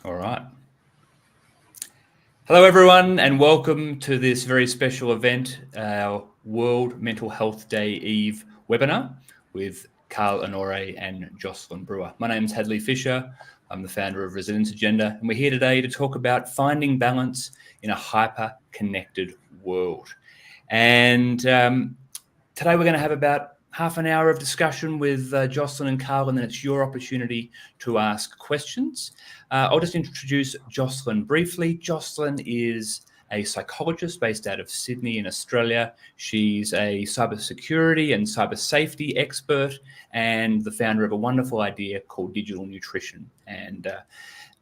All right. Hello, everyone, and welcome to this very special event, our World Mental Health Day Eve webinar with Carl, Honore and Jocelyn Brewer. My name is Hadleigh Fischer. I'm the founder of Resilience Agenda, and we're here today to talk about finding balance in a hyper-connected world. And today we're going to have about half an hour of discussion with Jocelyn and Carl, and then it's your opportunity to ask questions. I'll just introduce Jocelyn briefly. Jocelyn is a psychologist based out of Sydney in Australia. She's a cybersecurity and cyber safety expert and the founder of a wonderful idea called digital nutrition. And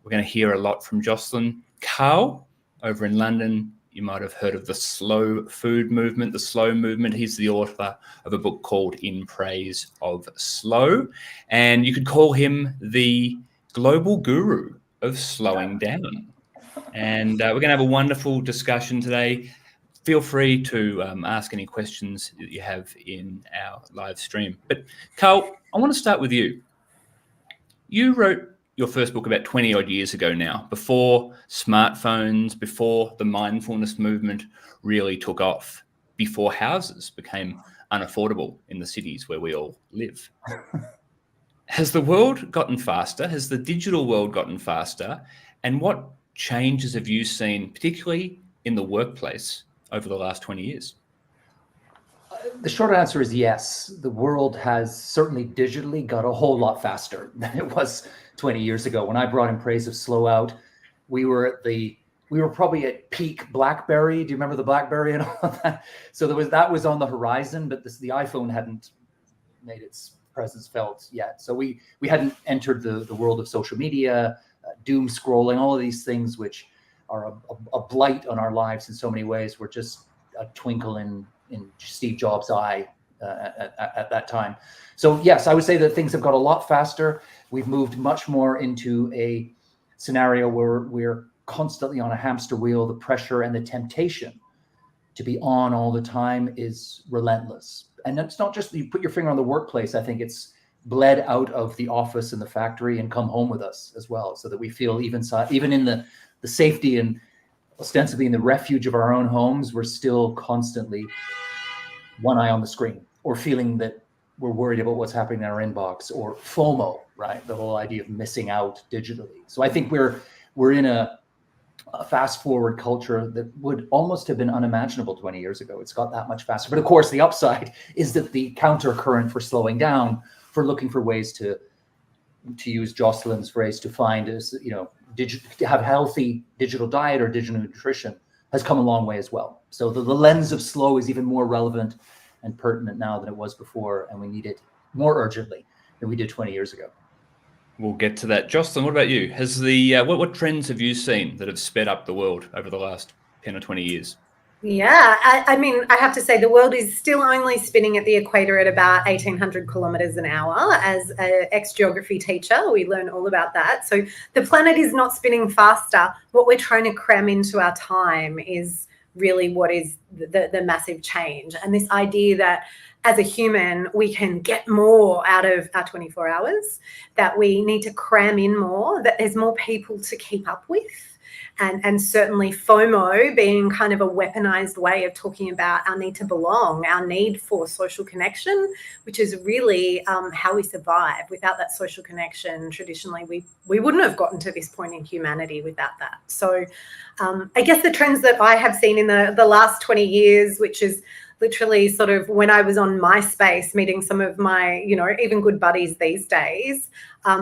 we're going to hear a lot from Jocelyn. Carl, over in London, you might have heard of the slow food movement, the slow movement. He's the author of a book called In Praise of Slow. And you could call him the global guru of slowing down. And we're going to have a wonderful discussion today. Feel free to ask any questions that you have in our live stream. But Carl, I want to start with you. You wrote your first book about 20 odd years ago now, before smartphones, before the mindfulness movement really took off, before houses became unaffordable in the cities where we all live. Has the world gotten faster? Has the digital world gotten faster? And what changes have you seen, particularly in the workplace, over the last 20 years? The short answer is yes. The world has certainly digitally got a whole lot faster than it was 20 years ago. When I brought In Praise of Slow out, we were probably at peak BlackBerry. Do you remember the BlackBerry and all of that? So that was on the horizon, but the iPhone hadn't made its presence felt yet. So we hadn't entered the world of social media, doom scrolling, all of these things which are a blight on our lives in so many ways. Were just a twinkle in Steve Jobs' eye at that time. So yes, I would say that things have got a lot faster. We've moved much more into a scenario where we're constantly on a hamster wheel. The pressure and the temptation to be on all the time is relentless. And it's not just you put your finger on the workplace. I think it's bled out of the office and the factory and come home with us as well, so that we feel even in the safety and ostensibly in the refuge of our own homes, we're still constantly one eye on the screen, or feeling that we're worried about what's happening in our inbox, or FOMO, right? The whole idea of missing out digitally. So I think we're in a fast forward culture that would almost have been unimaginable 20 years ago. It's got that much faster. But of course, the upside is that the counter current for slowing down, for looking for ways to use Jocelyn's phrase, to find, to have a healthy digital diet or digital nutrition, has come a long way as well. So the lens of slow is even more relevant and pertinent now than it was before, and we need it more urgently than we did 20 years ago. We'll get to that. Jocelyn, what about you? Has what trends have you seen that have sped up the world over the last 10 or 20 years? Yeah, I mean, I have to say the world is still only spinning at the equator at about 1,800 kilometers an hour. As an ex-geography teacher, we learn all about that. So the planet is not spinning faster. What we're trying to cram into our time is really what is the massive change. And this idea that as a human, we can get more out of our 24 hours, that we need to cram in more, that there's more people to keep up with. And certainly FOMO being kind of a weaponized way of talking about our need to belong, our need for social connection, which is really how we survive. Without that social connection, traditionally, we wouldn't have gotten to this point in humanity without that. So I guess the trends that I have seen in the last 20 years, which is literally sort of when I was on MySpace meeting some of my, even good buddies these days,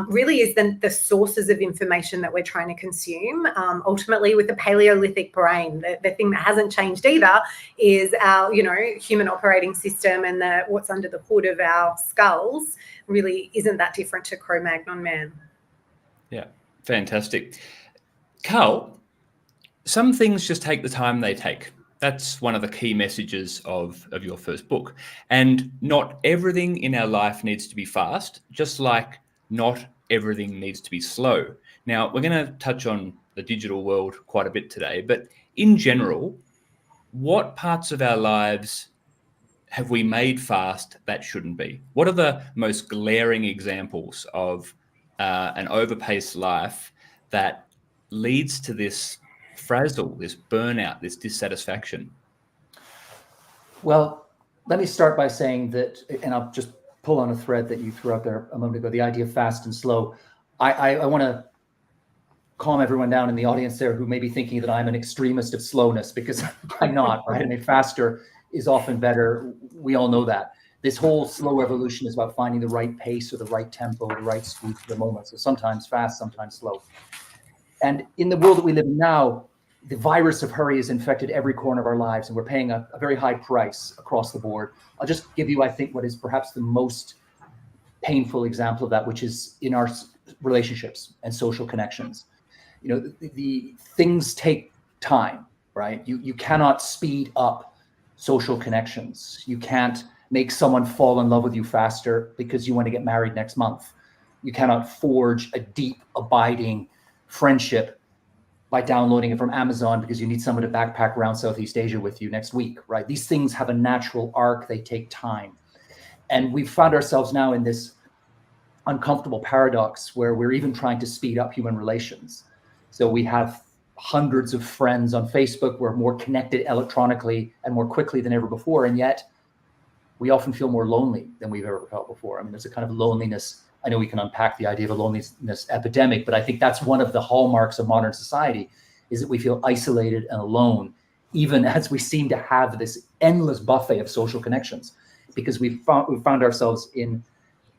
really is the sources of information that we're trying to consume. Ultimately, with the Paleolithic brain, the thing that hasn't changed either is our, human operating system, and what's under the hood of our skulls really isn't that different to Cro-Magnon man. Yeah, fantastic. Carl, some things just take the time they take. That's one of the key messages of your first book. And not everything in our life needs to be fast, just like not everything needs to be slow. Now, we're going to touch on the digital world quite a bit today, but in general, what parts of our lives have we made fast that shouldn't be? What are the most glaring examples of an overpaced life that leads to this frazzle, this burnout, this dissatisfaction? Well, let me start by saying that, and I'll just pull on a thread that you threw out there a moment ago, the idea of fast and slow. I want to calm everyone down in the audience there who may be thinking that I'm an extremist of slowness, because I'm not, right? I mean, faster is often better. We all know that. This whole slow evolution is about finding the right pace or the right tempo, the right speed for the moment. So sometimes fast, sometimes slow. And in the world that we live in now, the virus of hurry has infected every corner of our lives, and we're paying a very high price across the board. I'll just give you, I think, what is perhaps the most painful example of that, which is in our relationships and social connections. You know, the things take time, right? You cannot speed up social connections. You can't make someone fall in love with you faster because you want to get married next month. You cannot forge a deep, abiding friendship by downloading it from Amazon because you need someone to backpack around Southeast Asia with you next week, right? These things have a natural arc, they take time. And we've found ourselves now in this uncomfortable paradox where we're even trying to speed up human relations. So we have hundreds of friends on Facebook. We're more connected electronically and more quickly than ever before. And yet we often feel more lonely than we've ever felt before. I mean, there's a kind of loneliness. I know we can unpack the idea of a loneliness epidemic, but I think that's one of the hallmarks of modern society, is that we feel isolated and alone, even as we seem to have this endless buffet of social connections, because we've found ourselves in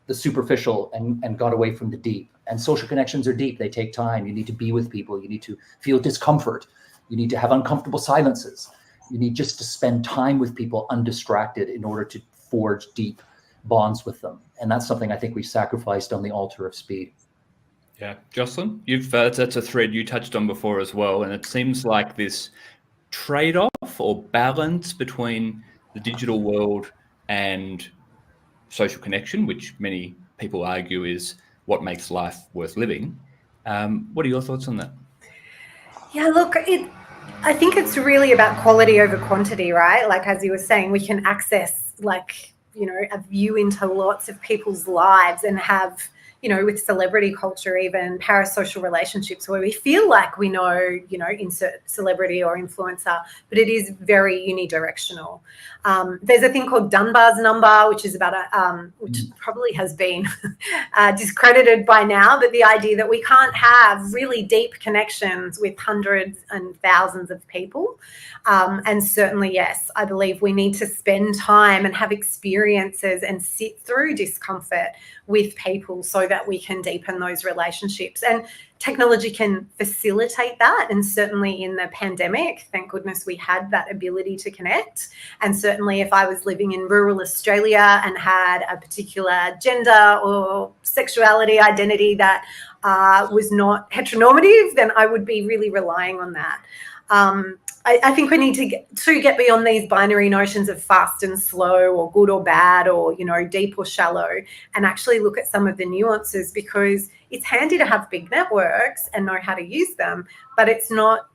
the superficial and got away from the deep. And social connections are deep. They take time. You need to be with people. You need to feel discomfort. You need to have uncomfortable silences. You need just to spend time with people undistracted in order to forge deep bonds with them. And that's something I think we sacrificed on the altar of speed. Yeah. Jocelyn, that's a thread you touched on before as well. And it seems like this trade-off or balance between the digital world and social connection, which many people argue is what makes life worth living. What are your thoughts on that? Yeah, look, I think it's really about quality over quantity, right? Like, as you were saying, we can access, like, you know, a view into lots of people's lives and have, you know, with celebrity culture, even parasocial relationships where we feel like we know, you know, insert celebrity or influencer, but it is very unidirectional. There's a thing called Dunbar's number, which is about which probably has been discredited by now, but the idea that we can't have really deep connections with hundreds and thousands of people. And certainly, yes, I believe we need to spend time and have experiences and sit through discomfort with people so that we can deepen those relationships. And technology can facilitate that. And certainly in the pandemic, thank goodness we had that ability to connect. And certainly if I was living in rural Australia and had a particular gender or sexuality identity that was not heteronormative, then I would be really relying on that. I think we need to get beyond these binary notions of fast and slow or good or bad or, you know, deep or shallow, and actually look at some of the nuances, because it's handy to have big networks and know how to use them, but that's not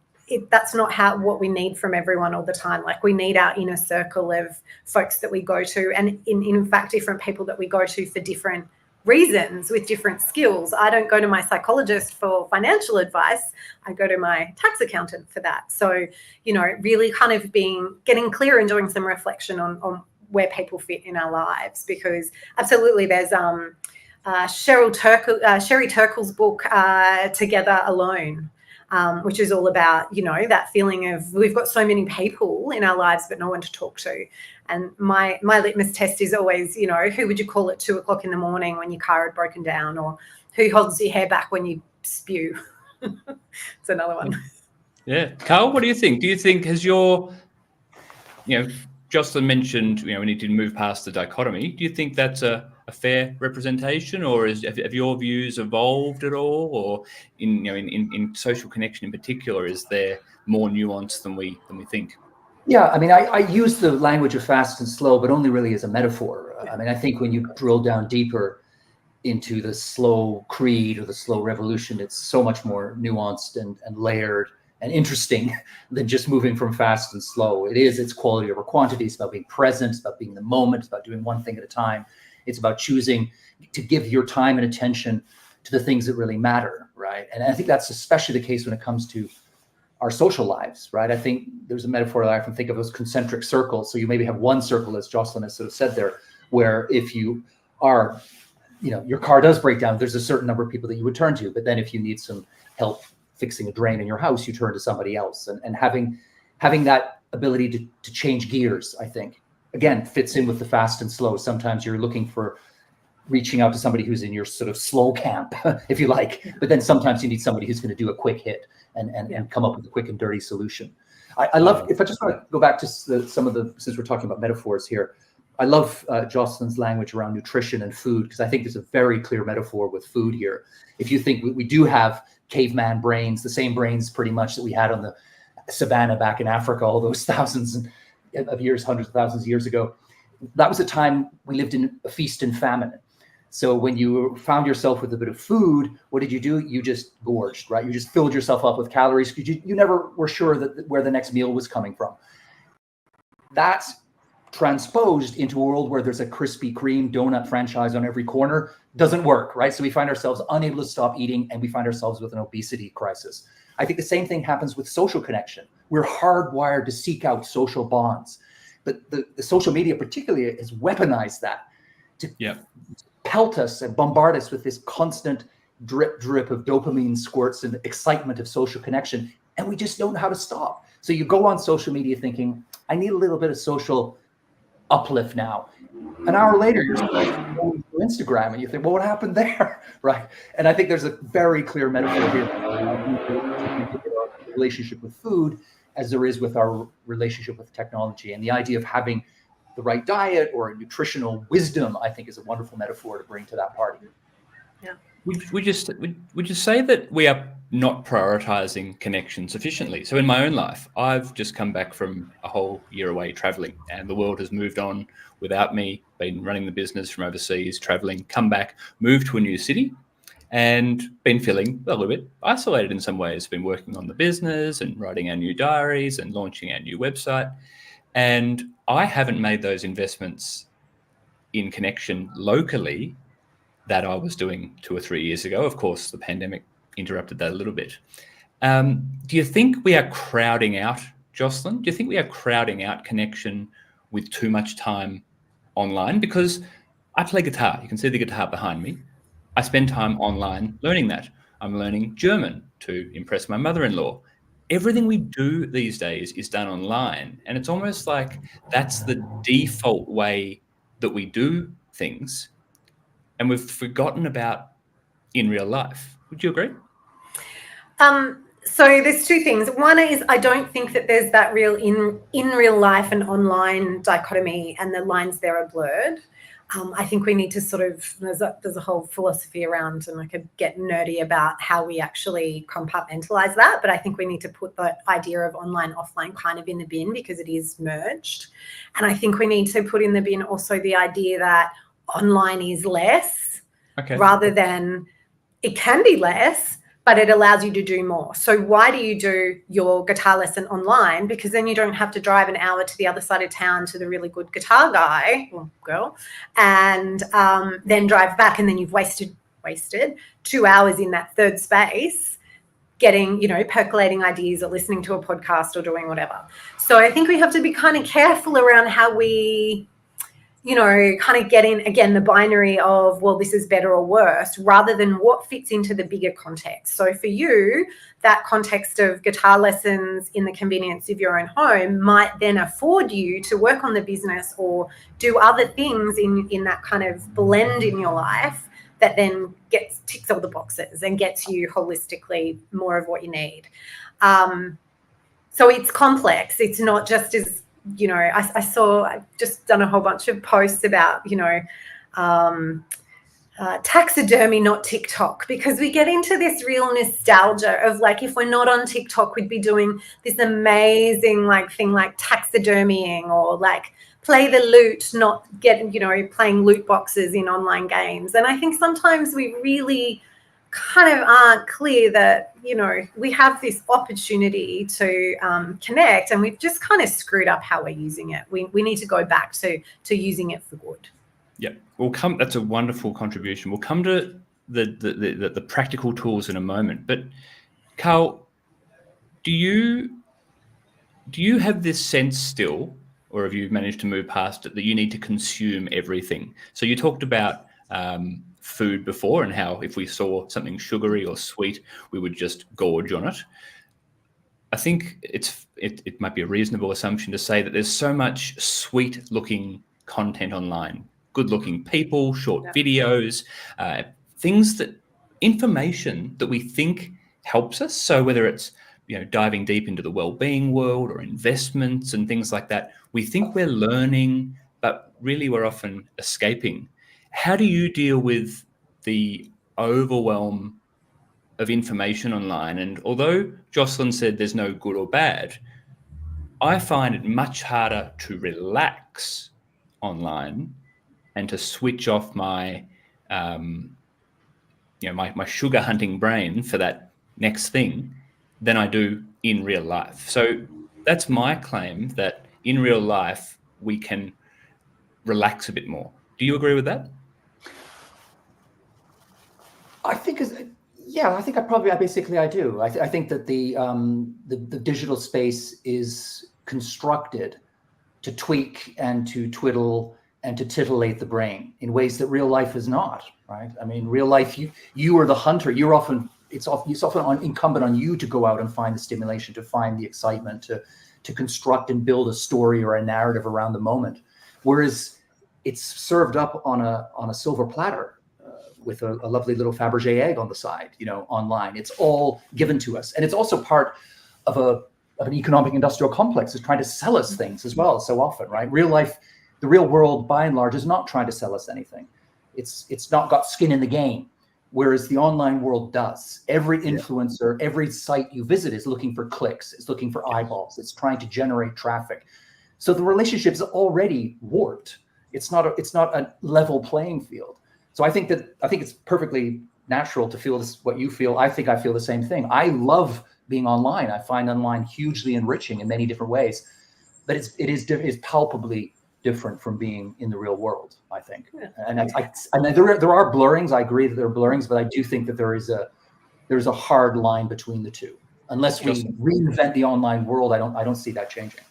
what we need from everyone all the time. Like, we need our inner circle of folks that we go to, and in fact, different people that we go to for different reasons with different skills. I don't go to my psychologist for financial advice. I go to my tax accountant for that. So, you know, really kind of getting clear and doing some reflection on where people fit in our lives, because absolutely there's Sherry Turkle's book, Together Alone, which is all about, you know, that feeling of we've got so many people in our lives but no one to talk to. And my litmus test is always, you know, who would you call at 2:00 in the morning when your car had broken down, or who holds your hair back when you spew? It's another one. Yeah. Carl, what do you think? Do you think Jocelyn mentioned, you know, we need to move past the dichotomy. Do you think that's a fair representation, or have your views evolved at all, or in social connection in particular, is there more nuance than we think? Yeah, I mean, I use the language of fast and slow, but only really as a metaphor. I mean, I think when you drill down deeper into the slow creed or the slow revolution, it's so much more nuanced and layered and interesting than just moving from fast and slow. It's quality over quantity. It's about being present. It's about being in the moment. It's about doing one thing at a time. It's about choosing to give your time and attention to the things that really matter, right? And I think that's especially the case when it comes to our social lives, right? I think there's a metaphor that I often think of as concentric circles. So you maybe have one circle, as Jocelyn has sort of said there, where if you are, your car does break down, there's a certain number of people that you would turn to. But then if you need some help fixing a drain in your house, you turn to somebody else. And having that ability to change gears, I think, again, fits in with the fast and slow. Sometimes you're looking for reaching out to somebody who's in your sort of slow camp, if you like. But then sometimes you need somebody who's going to do a quick hit and come up with a quick and dirty solution. I love, if I just want to go back to since we're talking about metaphors here, I love Jocelyn's language around nutrition and food, because I think there's a very clear metaphor with food here. If you think we do have caveman brains, the same brains pretty much that we had on the savannah back in Africa, all those thousands of years, hundreds of thousands of years ago, that was a time we lived in a feast and famine. So when you found yourself with a bit of food, what did you do? You just gorged, right? You just filled yourself up with calories because you never were sure that where the next meal was coming from. That's transposed into a world where there's a Krispy Kreme donut franchise on every corner. Doesn't work, right? So we find ourselves unable to stop eating, and we find ourselves with an obesity crisis. I think the same thing happens with social connection. We're hardwired to seek out social bonds, but the social media particularly has weaponized that to pelt us and bombard us with this constant drip of dopamine squirts and excitement of social connection, and we just don't know how to stop. So you go on social media thinking, I need a little bit of social uplift now. An hour later, you're going to Instagram and you think, well, what happened there? Right. And I think there's a very clear metaphor here our relationship with food as there is with our relationship with technology. And the idea of having the right diet or nutritional wisdom, I think, is a wonderful metaphor to bring to that party. Yeah. Would you say that we are not prioritizing connection sufficiently? So in my own life, I've just come back from a whole year away traveling, and the world has moved on without me. Been running the business from overseas, traveling, come back, moved to a new city, and been feeling a little bit isolated in some ways. Been working on the business and writing our new diaries and launching our new website. And I haven't made those investments in connection locally that I was doing 2 or 3 years ago. Of course, the pandemic interrupted that a little bit. Do you think we are crowding out, Jocelyn? Do you think we are crowding out connection with too much time online? Because I play guitar. You can see the guitar behind me. I spend time online learning that. I'm learning German to impress my mother-in-law. Everything we do these days is done online. And it's almost like that's the default way that we do things. And we've forgotten about in real life. Would you agree? So there's two things. One is I don't think that there's that real in real life and online dichotomy, and the lines there are blurred. I think we need to sort of, there's a whole philosophy around, and I could get nerdy about how we actually compartmentalize that, but I think we need to put the idea of online, offline kind of in the bin because it is merged. And I think we need to put in the bin also the idea that online is less, rather than, it can be less, but it allows you to do more. So why do you do your guitar lesson online? Because then you don't have to drive an hour to the other side of town to the really good guitar guy or girl, and then drive back, and then you've wasted 2 hours in that third space getting, percolating ideas or listening to a podcast or doing whatever. So I think we have to be kind of careful around how we, kind of get in, again, the binary of, well, this is better or worse, rather than what fits into the bigger context. So for you, that context of guitar lessons in the convenience of your own home might then afford you to work on the business or do other things in that kind of blend in your life that then ticks all the boxes and gets you holistically more of what you need. So it's complex. It's not just as, I've just done a whole bunch of posts about, taxidermy, not TikTok, because we get into this real nostalgia of like, if we're not on TikTok, we'd be doing this amazing thing like taxidermying, or like play the lute, not playing loot boxes in online games. And I think sometimes we really kind of aren't clear that, we have this opportunity to connect, and we've just kind of screwed up how we're using it. We need to go back to using it for good. Yeah, that's a wonderful contribution. We'll come to the practical tools in a moment. But Carl, do you have this sense still, or have you managed to move past it, that you need to consume everything? So you talked about food before, and how if we saw something sugary or sweet, we would just gorge on it. I think it might be a reasonable assumption to say that there's so much sweet-looking content online, good-looking people, short videos, information that we think helps us. So whether it's diving deep into the wellbeing world or investments and things like that, we think we're learning, but really we're often escaping. How do you deal with the overwhelm of information online? And although Jocelyn said there's no good or bad, I find it much harder to relax online and to switch off my my sugar hunting brain for that next thing than I do in real life. So that's my claim, that in real life we can relax a bit more. Do you agree with that? I think I basically do. I think that the digital space is constructed to tweak and to twiddle and to titillate the brain in ways that real life is not, right? I mean, real life, you are the hunter. It's often incumbent on you to go out and find the stimulation, to find the excitement, to construct and build a story or a narrative around the moment. Whereas it's served up on a silver platter with a lovely little Fabergé egg on the side, online. It's all given to us. And it's also part of an economic industrial complex is trying to sell us things as well so often, right? Real life, the real world by and large is not trying to sell us anything. It's not got skin in the game, whereas the online world does. Every influencer, every site you visit is looking for clicks, it's looking for eyeballs, it's trying to generate traffic. So the relationship is already warped. It's not a level playing field. So I think it's perfectly natural to feel what you feel. I think I feel the same thing. I love being online. I find online hugely enriching in many different ways, but it is palpably different from being in the real world, I think. And there are blurrings. I agree that there are blurrings, but I do think that there's a hard line between the two. Unless we reinvent the online world, I don't see that changing.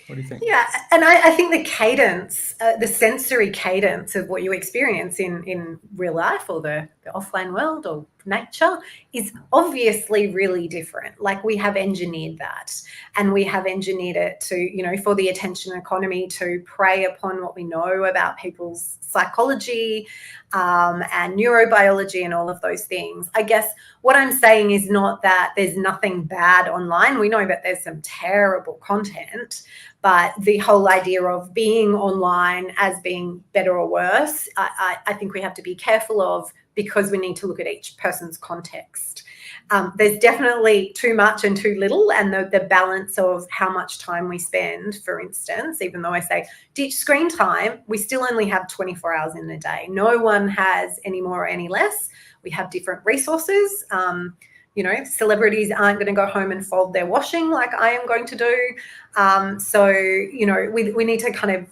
What do you think? Yeah, and I think the cadence, the sensory cadence of what you experience in real life or the offline world or nature is obviously really different. Like, we have engineered that, and we have engineered it to, for the attention economy to prey upon what we know about people's psychology and neurobiology and all of those things. I guess what I'm saying is not that there's nothing bad online. We know that there's some terrible content, but the whole idea of being online as being better or worse, I think we have to be careful of, because we need to look at each person's context. There's definitely too much and too little, and the balance of how much time we spend, for instance, even though I say ditch screen time, we still only have 24 hours in a day. No one has any more or any less. We have different resources. Celebrities aren't going to go home and fold their washing like I am going to do. So we need to kind of,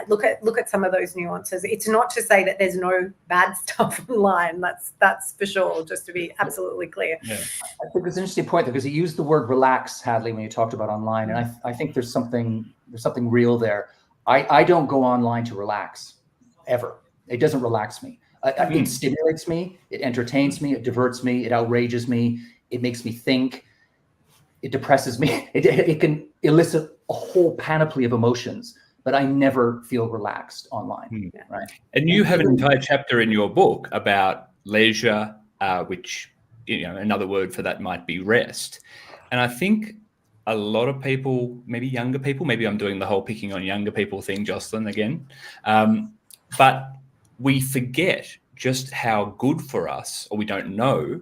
look at some of those nuances. It's not to say that there's no bad stuff online. That's for sure, just to be absolutely clear. Yeah. I think it's an interesting point, though, because you used the word relax, Hadleigh, when you talked about online. And I think there's something real there. I don't go online to relax, ever. It doesn't relax me. It stimulates me, it entertains me, it diverts me, it outrages me, it makes me think, it depresses me. It can elicit a whole panoply of emotions, but I never feel relaxed online. Right? And you have an entire chapter in your book about leisure, which, another word for that might be rest. And I think a lot of people, maybe younger people, maybe I'm doing the whole picking on younger people thing, Jocelyn, again, but we forget just how good for us, or we don't know,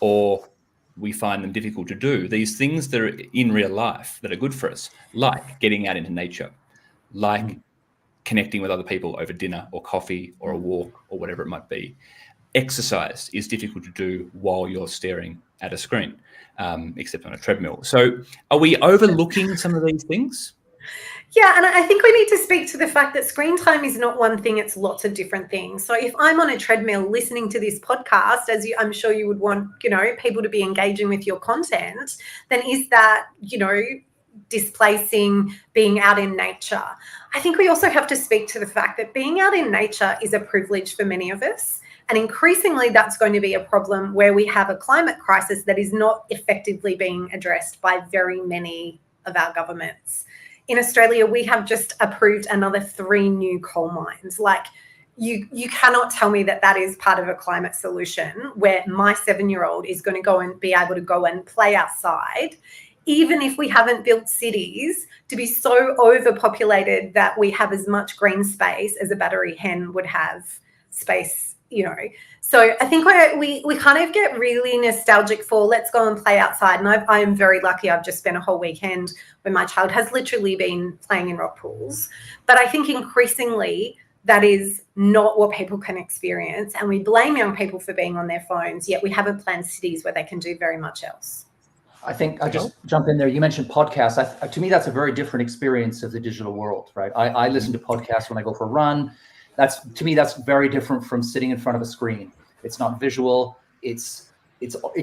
or we find them difficult to do, these things that are in real life that are good for us, like getting out into nature, like connecting with other people over dinner or coffee or a walk or whatever it might be. Exercise is difficult to do while you're staring at a screen, except on a treadmill. So are we overlooking some of these things? Yeah, and I think we need to speak to the fact that screen time is not one thing, it's lots of different things. So if I'm on a treadmill listening to this podcast, I'm sure you would want, people to be engaging with your content, then is that, displacing being out in nature? I think we also have to speak to the fact that being out in nature is a privilege for many of us. And increasingly, that's going to be a problem where we have a climate crisis that is not effectively being addressed by very many of our governments. In Australia, we have just approved another 3 new coal mines. Like, you cannot tell me that is part of a climate solution where my 7-year-old is going to go and be able to go and play outside, even if we haven't built cities to be so overpopulated that we have as much green space as a battery hen would have space. So I think we kind of get really nostalgic for let's go and play outside. And I am very lucky. I've just spent a whole weekend where my child has literally been playing in rock pools. But I think increasingly that is not what people can experience. And we blame young people for being on their phones, yet we haven't planned cities where they can do very much else. I think I'll just jump in there. You mentioned podcasts. To me, that's a very different experience of the digital world, right? I listen to podcasts when I go for a run. To me, that's very different from sitting in front of a screen. It's not visual. It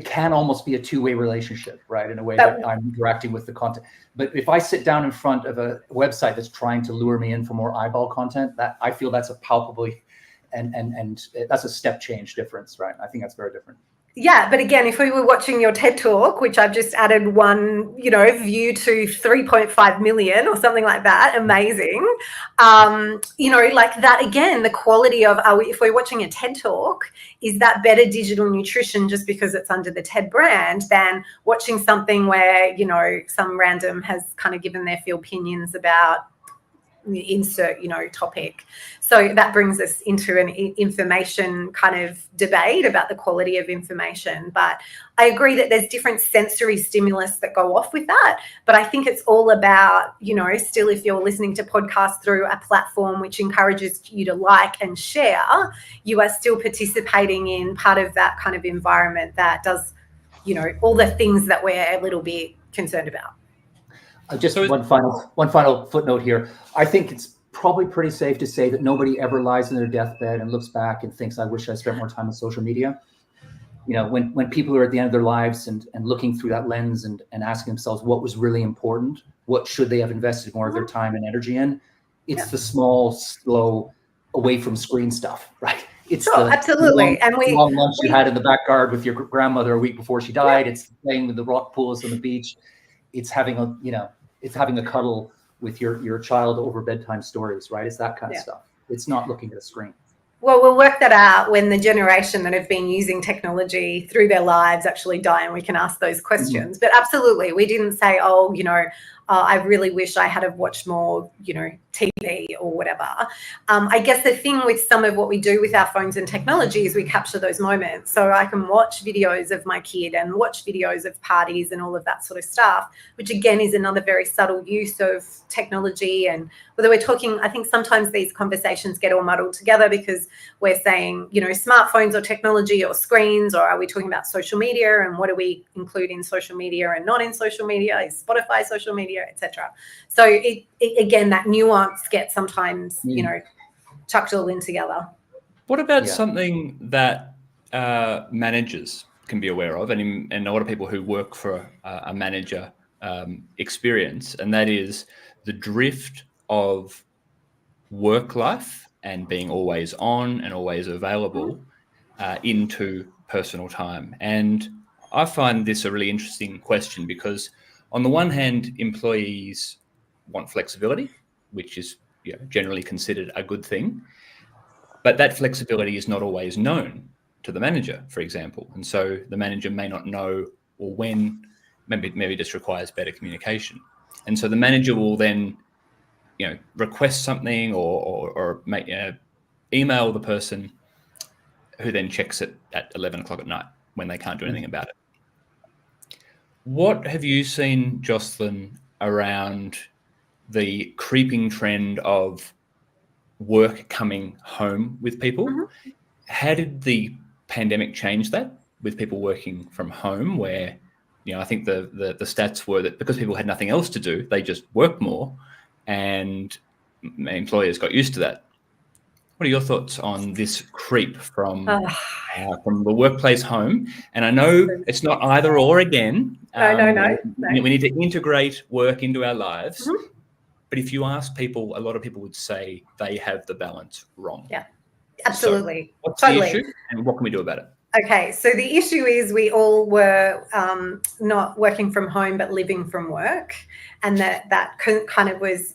can almost be a two-way relationship, right? In a way that I'm interacting with the content. But if I sit down in front of a website that's trying to lure me in for more eyeball content, that I feel that's a palpably and that's a step change difference, right? I think that's very different. Yeah, but again, if we were watching your TED Talk, which I've just added one, view to 3.5 million or something like that, amazing. Like that, again, the quality of, if we're watching a TED Talk, is that better digital nutrition just because it's under the TED brand than watching something where, some random has kind of given their opinions about insert topic. So that brings us into an information kind of debate about the quality of information. But I agree that there's different sensory stimulus that go off with that. But I think it's all about, still, if you're listening to podcasts through a platform which encourages you to like and share, you are still participating in part of that kind of environment that does, all the things that we're a little bit concerned about. Just one final footnote here. I think it's probably pretty safe to say that nobody ever lies in their deathbed and looks back and thinks, I wish I spent more time on social media. When people are at the end of their lives and looking through that lens and asking themselves what was really important, what should they have invested more of their time and energy in, it's the small, slow, away from screen stuff, right? It's absolutely. Long lunch you had in the backyard with your grandmother a week before she died. Yeah. It's playing with the rock pools on the beach. It's having a cuddle with your child over bedtime stories, right? It's that kind of stuff. It's not looking at a screen. Well, we'll work that out when the generation that have been using technology through their lives actually die, and we can ask those questions. Mm-hmm. But absolutely, we didn't say, I really wish I had have watched more, TV or whatever. I guess the thing with some of what we do with our phones and technology is we capture those moments. So I can watch videos of my kid and watch videos of parties and all of that sort of stuff, which again is another very subtle use of technology. And whether we're talking, I think sometimes these conversations get all muddled together because we're saying, smartphones or technology or screens, or are we talking about social media and what do we include in social media and not in social media? Is Spotify social media, etc. So again, that nuance gets sometimes, chucked all in together. What about something that managers can be aware of, and a lot of people who work for a manager experience, and that is the drift of work life and being always on and always available into personal time. And I find this a really interesting question because on the one hand, employees want flexibility, which is generally considered a good thing, but that flexibility is not always known to the manager, for example. And so the manager may not know or when, maybe just requires better communication. And so the manager will then, request something or make, email the person who then checks it at 11 o'clock at night when they can't do anything about it. What have you seen, Jocelyn, around the creeping trend of work coming home with people? Mm-hmm. How did the pandemic change that with people working from home where, I think the stats were that because people had nothing else to do, they just worked more. and employers got used to that. What are your thoughts on this creep from the workplace home? And I know it's not either or again. No. We need to integrate work into our lives. Mm-hmm. But if you ask people, a lot of people would say they have the balance wrong. Yeah, absolutely. So what's totally. the issue and what can we do about it? Okay, so the issue is we all were not working from home but living from work, and that kind of was,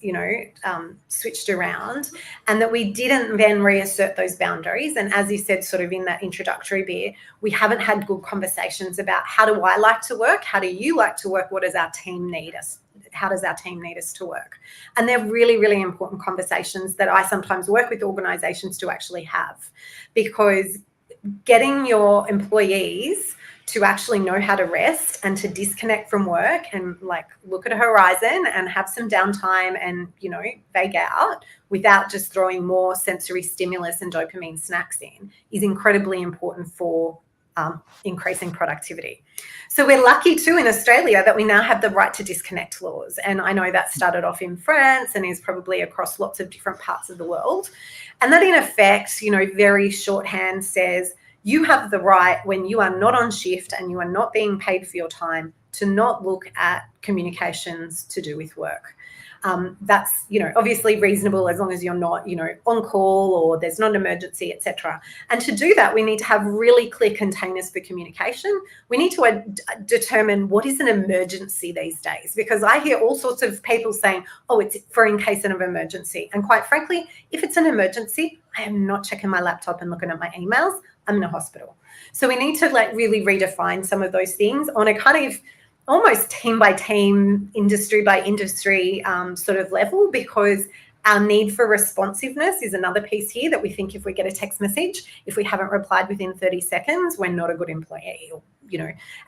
switched around, and that we didn't then reassert those boundaries. And as you said, sort of in that introductory bit, we haven't had good conversations about how do I like to work? How do you like to work? What does our team need us? How does our team need us to work? And they're really, really important conversations that I sometimes work with organisations to actually have, because getting your employees to actually know how to rest and to disconnect from work and like look at a horizon and have some downtime and, vague out without just throwing more sensory stimulus and dopamine snacks in is incredibly important for increasing productivity. So we're lucky too in Australia that we now have the right to disconnect laws. And I know that started off in France and is probably across lots of different parts of the world. And that in effect, very shorthand says you have the right when you are not on shift and you are not being paid for your time to not look at communications to do with work. That's, obviously reasonable as long as you're not, on call or there's not an emergency, etc. And to do that, we need to have really clear containers for communication. We need to determine what is an emergency these days, because I hear all sorts of people saying, oh, it's for in case of an emergency. And quite frankly, if it's an emergency, I am not checking my laptop and looking at my emails. I'm in a hospital. So we need to really redefine some of those things on a kind of almost team by team, industry by industry sort of level, because our need for responsiveness is another piece here that we think if we get a text message, if we haven't replied within 30 seconds, we're not a good employee,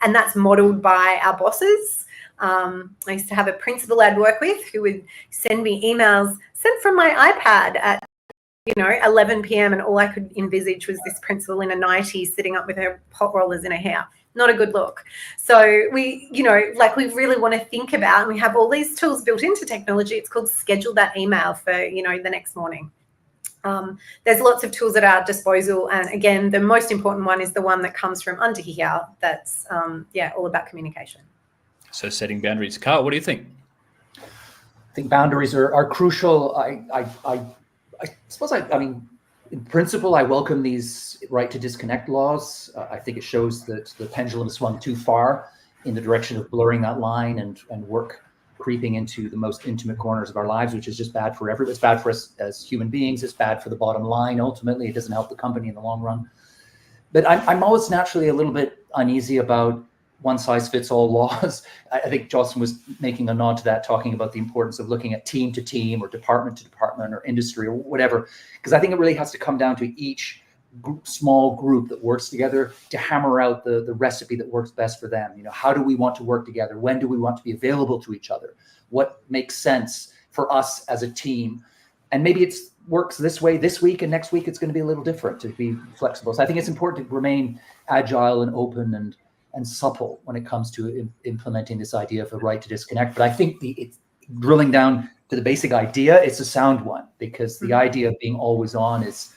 and that's modeled by our bosses. I used to have a principal I'd work with who would send me emails sent from my iPad at 11 p.m. and all I could envisage was this principal in a nightie sitting up with her hot rollers in her hair. Not a good look. So we, we really want to think about, and we have all these tools built into technology. It's called schedule that email for, the next morning. There's lots of tools at our disposal. And again, the most important one is the one that comes from under here. That's, all about communication. So setting boundaries. Carl, what do you think? I think boundaries are crucial. I suppose, in principle, I welcome these right to disconnect laws. I think it shows that the pendulum has swung too far in the direction of blurring that line and work creeping into the most intimate corners of our lives, which is just bad for everyone. It's bad for us as human beings. It's bad for the bottom line. Ultimately, it doesn't help the company in the long run. But I'm always naturally a little bit uneasy about one-size-fits-all laws. I think Jocelyn was making a nod to that, talking about the importance of looking at team to team or department to department or industry or whatever, because I think it really has to come down to each small group that works together to hammer out the recipe that works best for them. How do we want to work together? When do we want to be available to each other? What makes sense for us as a team? And maybe it works this way this week, and next week it's going to be a little different, to be flexible. So I think it's important to remain agile and open and supple when it comes to implementing this idea of the right to disconnect. But I think it's drilling down to the basic idea. It's a sound one, because the idea of being always on is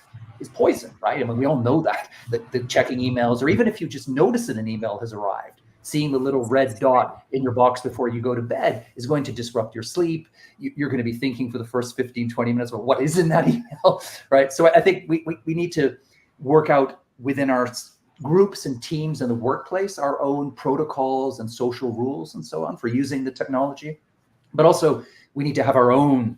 poison, right? We all know that the checking emails, or even if you just notice that an email has arrived, seeing the little red dot in your box before you go to bed is going to disrupt your sleep. You're going to be thinking for the first 15, 20 minutes about what is in that email, right? So I think we need to work out within our groups and teams in the workplace our own protocols and social rules and so on for using the technology. But also we need to have our own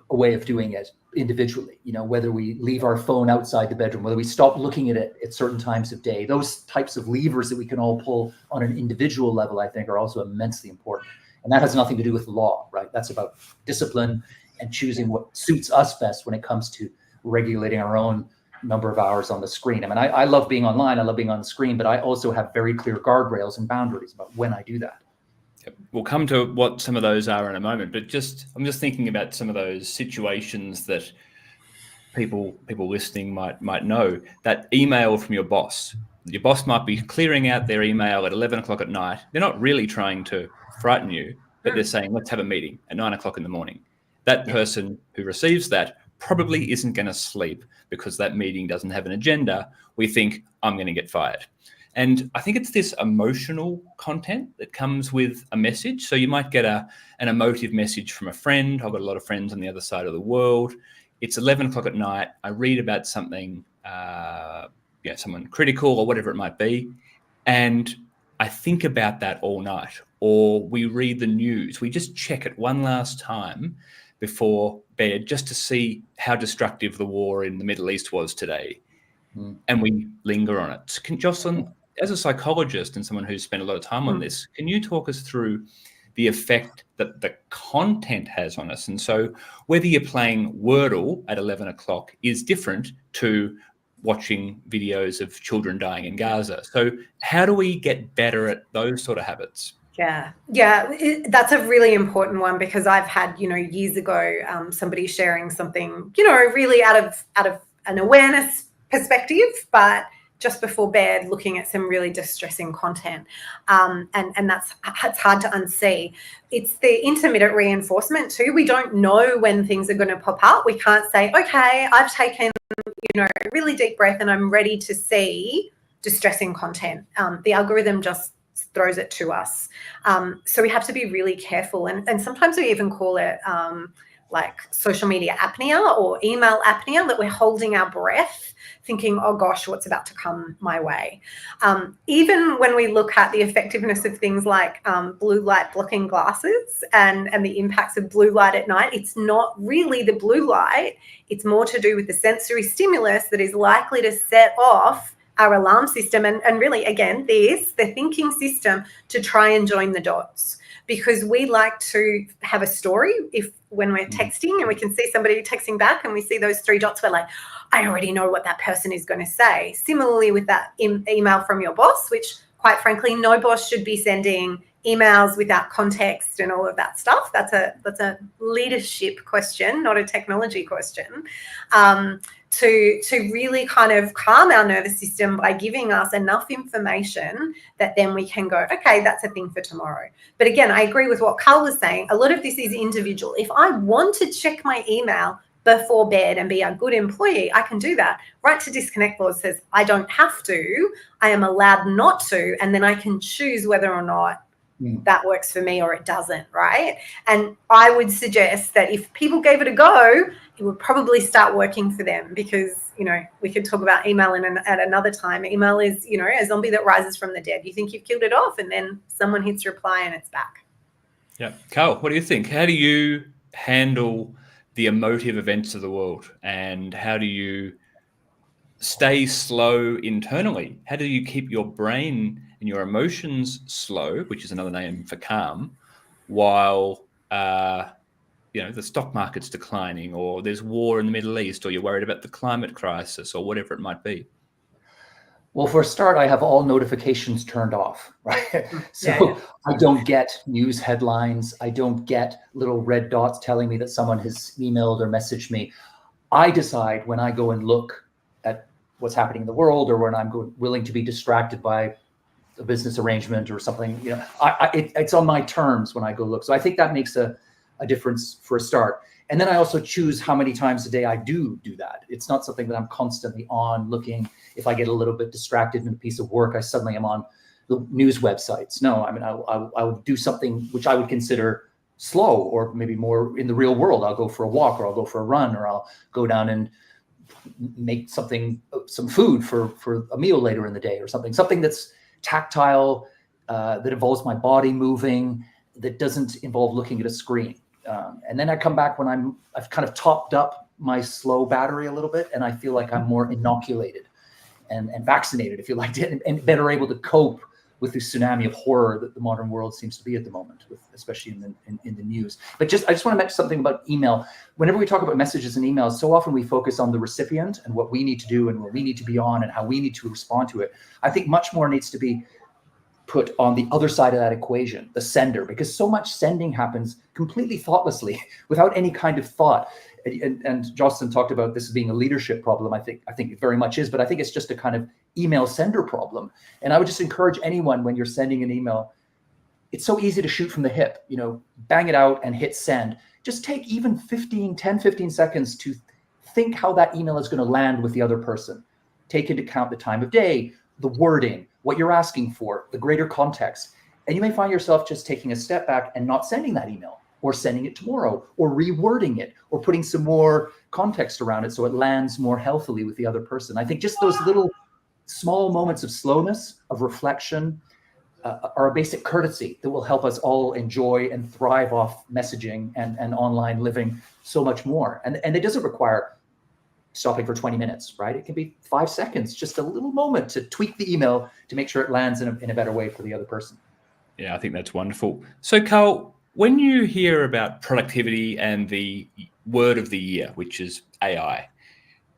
way of doing it individually, whether we leave our phone outside the bedroom, whether we stop looking at it at certain times of day. Those types of levers that we can all pull on an individual level, I think, are also immensely important. And that has nothing to do with law, right? That's about discipline and choosing what suits us best when it comes to regulating our own number of hours on the screen. I love being online, I love being on the screen, but I also have very clear guardrails and boundaries about when I do that. We'll come to what some of those are in a moment, but I'm just thinking about some of those situations that people listening might know. That email from your boss. Your boss might be clearing out their email at 11 o'clock at night. They're not really trying to frighten you, but they're saying, let's have a meeting at 9 o'clock in the morning. that person who receives that probably isn't going to sleep because that meeting doesn't have an agenda. We think, I'm going to get fired. And I think it's this emotional content that comes with a message. So you might get an emotive message from a friend. I've got a lot of friends on the other side of the world. It's 11 o'clock at night. I read about something, someone critical or whatever it might be. And I think about that all night. Or we read the news. We just check it one last time before bed just to see how destructive the war in the Middle East was today. And we linger on it. Jocelyn, as a psychologist and someone who's spent a lot of time on this, can you talk us through the effect that the content has on us? And so whether you're playing Wordle at 11 o'clock is different to watching videos of children dying in Gaza. So how do we get better at those sort of habits? Yeah, that's a really important one, because I've had, years ago, somebody sharing something, really out of an awareness perspective, but just before bed, looking at some really distressing content, and that's hard to unsee. It's the intermittent reinforcement too. We don't know when things are going to pop up. We can't say, okay, I've taken a really deep breath and I'm ready to see distressing content. The algorithm just throws it to us. So we have to be really careful. And sometimes we even call it like social media apnea or email apnea, that we're holding our breath thinking, oh gosh, what's about to come my way. Even when we look at the effectiveness of things like blue light blocking glasses and the impacts of blue light at night, it's not really the blue light. It's more to do with the sensory stimulus that is likely to set off our alarm system and really, again, the thinking system to try and join the dots. Because we like to have a story when we're texting and we can see somebody texting back and we see those 3 dots, we're like, I already know what that person is going to say. Similarly with that email from your boss, which quite frankly, no boss should be sending emails without context and all of that stuff. That's a leadership question, not a technology question. To really kind of calm our nervous system by giving us enough information that then we can go, okay, that's a thing for tomorrow. But again, I agree with what Carl was saying. A lot of this is individual. If I want to check my email before bed and be a good employee, I can do that. Right to disconnect laws says I don't have to. I am allowed not to, and then I can choose whether or not that works for me or it doesn't, right? And I would suggest that if people gave it a go, it would probably start working for them, because, we could talk about email at another time. Email is, a zombie that rises from the dead. You think you've killed it off and then someone hits reply and it's back. Yeah. Carl, what do you think? How do you handle the emotive events of the world, and how do you stay slow internally? How do you keep your brain and your emotions slow, which is another name for calm, while the stock market's declining, or there's war in the Middle East, or you're worried about the climate crisis, or whatever it might be? Well, for a start, I have all notifications turned off, right? So I don't get news headlines. I don't get little red dots telling me that someone has emailed or messaged me. I decide when I go and look at what's happening in the world, or when I'm willing to be distracted by a business arrangement or something, it's on my terms when I go look. So I think that makes a difference for a start. And then I also choose how many times a day I do that. It's not something that I'm constantly on looking. If I get a little bit distracted in a piece of work, I suddenly am on the news websites. No, I mean, I would do something which I would consider slow, or maybe more in the real world. I'll go for a walk, or I'll go for a run, or I'll go down and make some food for a meal later in the day, or something that's tactile, that involves my body moving, that doesn't involve looking at a screen. And then I come back when I've kind of topped up my slow battery a little bit, and I feel like I'm more inoculated and vaccinated, if you like, and better able to cope with the tsunami of horror that the modern world seems to be at the moment, especially in the news. But I just want to mention something about email. Whenever we talk about messages and emails, so often we focus on the recipient and what we need to do and where we need to be on and how we need to respond to it. I think much more needs to be put on the other side of that equation, the sender, because so much sending happens completely thoughtlessly, without any kind of thought. And Jocelyn talked about this as being a leadership problem. I think it very much is, but I think it's just a kind of email sender problem. And I would just encourage anyone, when you're sending an email, it's so easy to shoot from the hip, bang it out and hit send. just take even 10-15 seconds to think how that email is going to land with the other person. Take into account the time of day, the wording, what you're asking for, the greater context. And you may find yourself just taking a step back and not sending that email, or sending it tomorrow, or rewording it, or putting some more context around it so it lands more healthily with the other person. I think just those little small moments of slowness, of reflection, are a basic courtesy that will help us all enjoy and thrive off messaging and online living so much more. And it doesn't require stopping for 20 minutes, right? It can be 5 seconds, just a little moment to tweak the email to make sure it lands in a better way for the other person. Yeah, I think that's wonderful. So, Carl, when you hear about productivity and the word of the year, which is AI,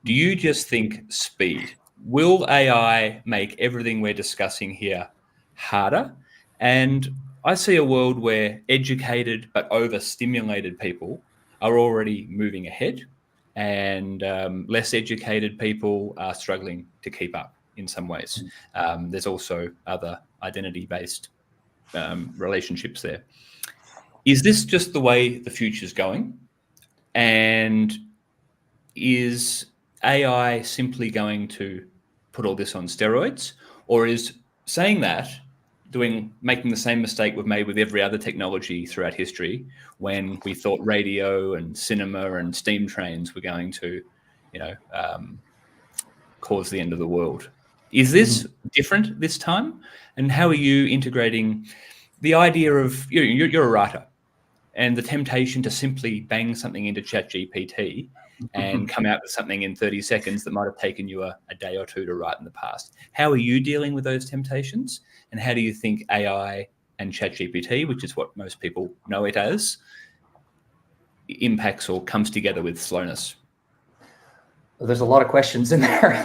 do you just think speed? Will AI make everything we're discussing here harder? And I see a world where educated but overstimulated people are already moving ahead, and less educated people are struggling to keep up in some ways. There's also other identity-based relationships there. Is this just the way the future's going? And is AI simply going to put all this on steroids? Or is saying that making the same mistake we've made with every other technology throughout history, when we thought radio and cinema and steam trains were going to, cause the end of the world? Is this different this time? And how are you integrating the idea of, you're a writer, and the temptation to simply bang something into ChatGPT and come out with something in 30 seconds that might have taken you a day or two to write in the past? How are you dealing with those temptations? And how do you think AI and ChatGPT, which is what most people know it as, impacts or comes together with slowness? Well, there's a lot of questions in there.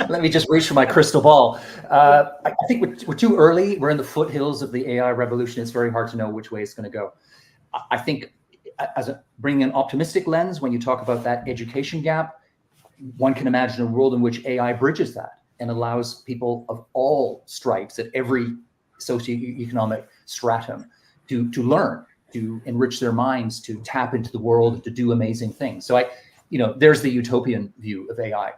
Let me just reach for my crystal ball. I think we're too early. We're in the foothills of the AI revolution. It's very hard to know which way it's going to go. I think bringing an optimistic lens, when you talk about that education gap, one can imagine a world in which AI bridges that and allows people of all stripes at every socioeconomic stratum to learn, to enrich their minds, to tap into the world, to do amazing things. So there's the utopian view of AI.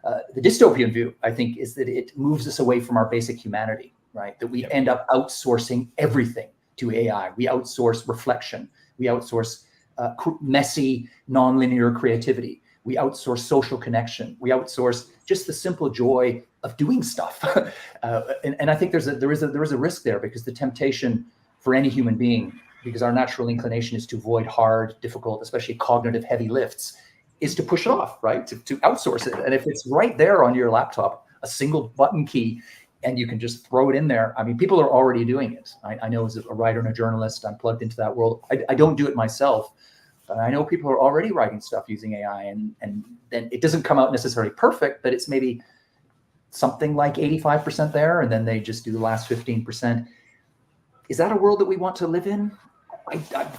The dystopian view, I think, is that it moves us away from our basic humanity, right? That we end up outsourcing everything to AI. We outsource reflection. We outsource messy, nonlinear creativity. We outsource social connection. We outsource just the simple joy of doing stuff. And I think there is a risk there, because the temptation for any human being, because our natural inclination is to avoid hard, difficult, especially cognitive heavy lifts, is to push it off, right? To outsource it. And if it's right there on your laptop, a single button key, and you can just throw it in there. I mean, people are already doing it. I know, as a writer and a journalist, I'm plugged into that world. I don't do it myself, but I know people are already writing stuff using AI, and then it doesn't come out necessarily perfect, but it's maybe something like 85% there, and then they just do the last 15%. Is that a world that we want to live in?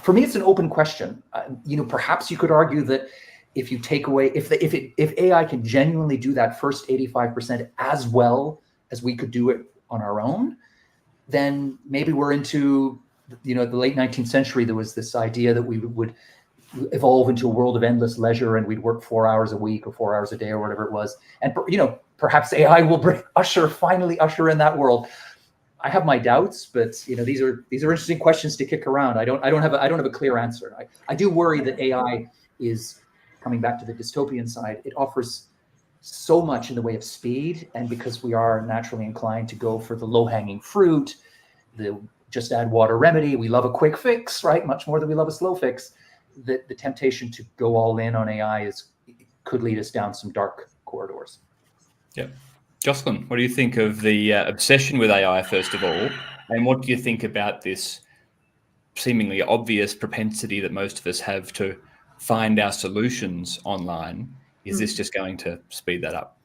For me, it's an open question. Perhaps you could argue that if you take away, if AI can genuinely do that first 85% as well as we could do it on our own, then maybe we're into, the late 19th century. There was this idea that we would evolve into a world of endless leisure, and we'd work 4 hours a week or 4 hours a day or whatever it was. And perhaps AI will finally usher in that world. I have my doubts, but these are interesting questions to kick around. I don't have a clear answer. I do worry that AI is coming back to the dystopian side. It offers so much in the way of speed, and because we are naturally inclined to go for the low-hanging fruit, the just add water remedy, we love a quick fix, right? Much more than we love a slow fix. The temptation to go all in on AI could lead us down some dark corridors. Yeah. Jocelyn, what do you think of the obsession with AI, first of all? And what do you think about this seemingly obvious propensity that most of us have to find our solutions online? Is this just going to speed that up?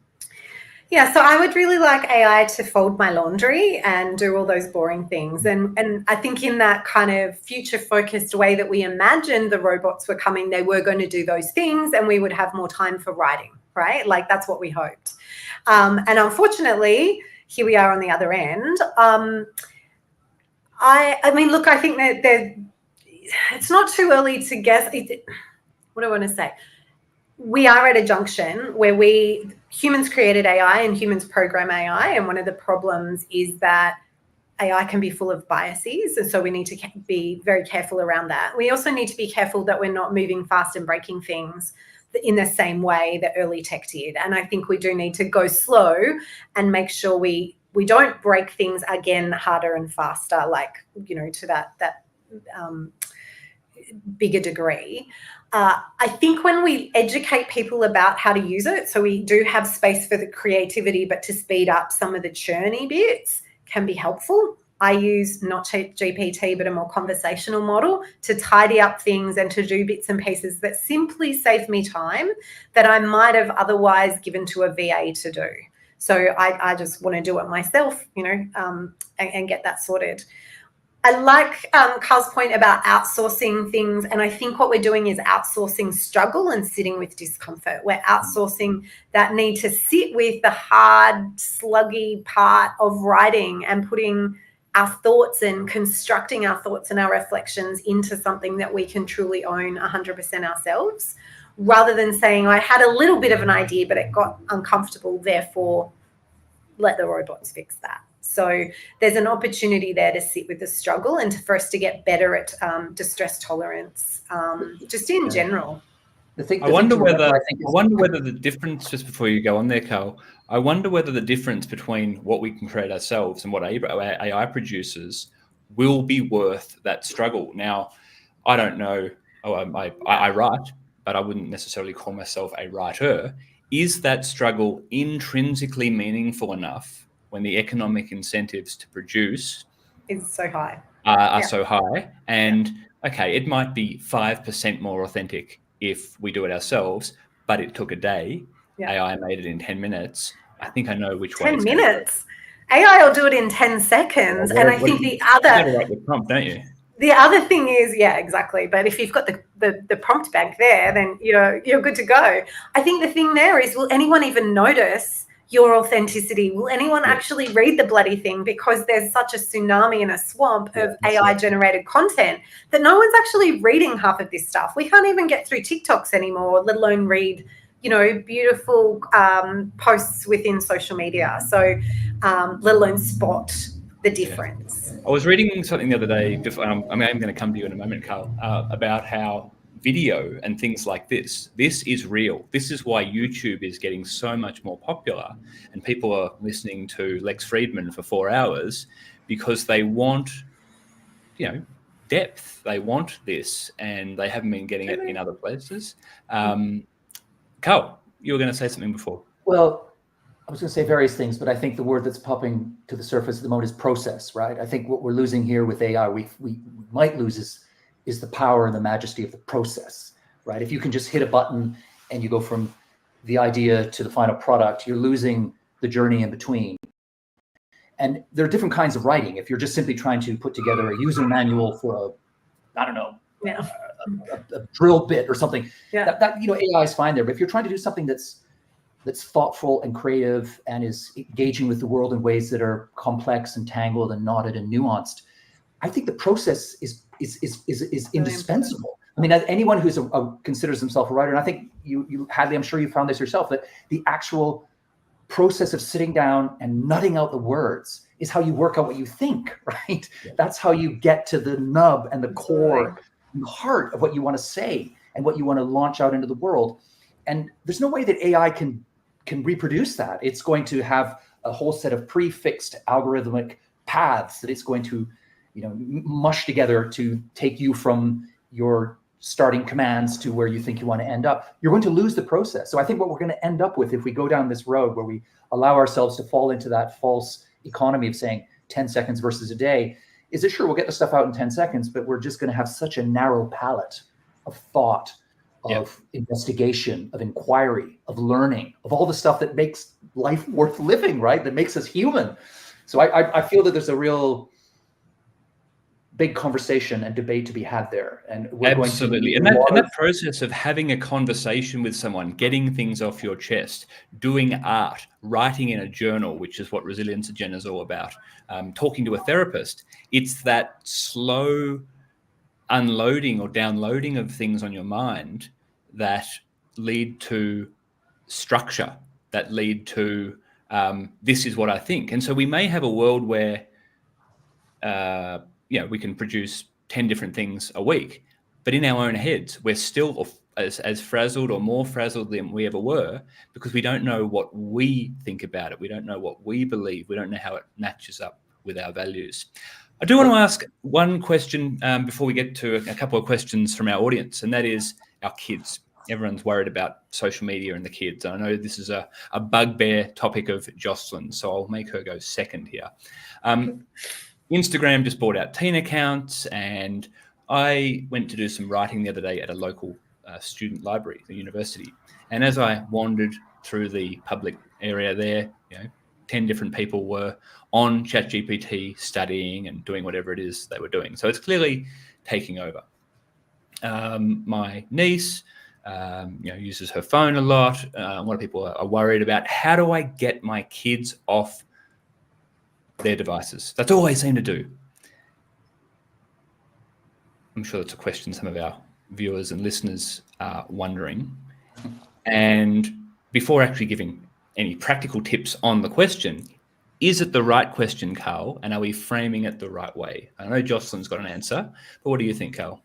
Yeah, so I would really like AI to fold my laundry and do all those boring things. And I think in that kind of future-focused way that we imagined the robots were coming, they were going to do those things, and we would have more time for writing, right? Like, that's what we hoped. And unfortunately, here we are on the other end. I mean, look, I think that it's not too early to guess. What do I want to say? We are at a junction where humans created AI and humans program AI. And one of the problems is that AI can be full of biases. And so we need to be very careful around that. We also need to be careful that we're not moving fast and breaking things in the same way that early tech did. And I think we do need to go slow and make sure we don't break things again harder and faster, like, to that bigger degree. I think when we educate people about how to use it, so we do have space for the creativity, but to speed up some of the churny bits can be helpful. I use not GPT, but a more conversational model to tidy up things and to do bits and pieces that simply save me time that I might have otherwise given to a VA to do. So I just want to do it myself, and get that sorted. I like Carl's point about outsourcing things. And I think what we're doing is outsourcing struggle and sitting with discomfort. We're outsourcing that need to sit with the hard, sluggy part of writing and putting our thoughts and constructing our thoughts and our reflections into something that we can truly own 100% ourselves, rather than saying, I had a little bit of an idea, but it got uncomfortable, therefore let the robots fix that. So there's an opportunity there to sit with the struggle and for us to get better at distress tolerance, just in general. I wonder whether the difference, just before you go on there, Carl, I wonder whether the difference between what we can create ourselves and what AI produces will be worth that struggle. Now, I don't know. I write, but I wouldn't necessarily call myself a writer. Is that struggle intrinsically meaningful enough when the economic incentives to produce is so high? Are so high? And okay, it might be 5% more authentic if we do it ourselves, but it took a day. AI made it in 10 minutes. I think I know which way. 10 minutes. AI will do it in 10 seconds. And I think the other... You write the prompt, don't you? The other thing is, exactly. But if you've got the prompt bank there, then you're good to go. I think the thing there is, will anyone even notice your authenticity? Will anyone actually read the bloody thing? Because there's such a tsunami and a swamp of AI-generated content that no one's actually reading half of this stuff. We can't even get through TikToks anymore, let alone read, beautiful posts within social media. So let alone spot the difference. I was reading something the other day, I'm going to come to you in a moment, Carl, about how video and things like this is real. This is why YouTube is getting so much more popular and people are listening to Lex Friedman for 4 hours because they want, depth. They want this and they haven't been getting it in other places. Carl, you were going to say something before. Well, I was going to say various things, but I think the word that's popping to the surface at the moment is process, right? I think what we're losing here with AI, we might lose is the power and the majesty of the process, right? If you can just hit a button and you go from the idea to the final product, you're losing the journey in between. And there are different kinds of writing. If you're just simply trying to put together a user manual for a drill bit or something, that AI is fine there. But if you're trying to do something that's thoughtful and creative and is engaging with the world in ways that are complex and tangled and knotted and nuanced, I think the process is indispensable. I mean, anyone who's considers himself a writer, and I think you Hadleigh, I'm sure you found this yourself, that the actual process of sitting down and nutting out the words is how you work out what you think, right? Yeah. That's how you get to the nub and the core and the heart of what you want to say and what you want to launch out into the world. And there's no way that AI can reproduce that. It's going to have a whole set of prefixed algorithmic paths that it's going to, mush together to take you from your starting commands to where you think you want to end up. You're going to lose the process. So I think what we're going to end up with if we go down this road where we allow ourselves to fall into that false economy of saying 10 seconds versus a day is that sure, we'll get the stuff out in 10 seconds, but we're just going to have such a narrow palette of thought, of investigation, of inquiry, of learning, of all the stuff that makes life worth living, right? That makes us human. So I feel that there's a real big conversation and debate to be had there. And we're absolutely. And that process of having a conversation with someone, getting things off your chest, doing art, writing in a journal, which is what Resilience Agenda is all about, talking to a therapist, it's that slow unloading or downloading of things on your mind that lead to structure, that lead to this is what I think. And so we may have a world where we can produce 10 different things a week, but in our own heads, we're still as frazzled or more frazzled than we ever were, because we don't know what we think about it. We don't know what we believe. We don't know how it matches up with our values. I do want to ask one question before we get to a couple of questions from our audience, and that is our kids. Everyone's worried about social media and the kids. I know this is a bugbear topic of Jocelyn, so I'll make her go second here. Instagram just bought out teen accounts, and I went to do some writing the other day at a local student library, the university. And as I wandered through the public area there, 10 different people were on ChatGPT studying and doing whatever it is they were doing. So it's clearly taking over. My niece, uses her phone a lot. A lot of people are worried about, how do I get my kids off their devices? That's all they seem to do. I'm sure that's a question some of our viewers and listeners are wondering. And before actually giving any practical tips on the question, is it the right question, Carl? And are we framing it the right way? I know Jocelyn's got an answer, but what do you think, Carl?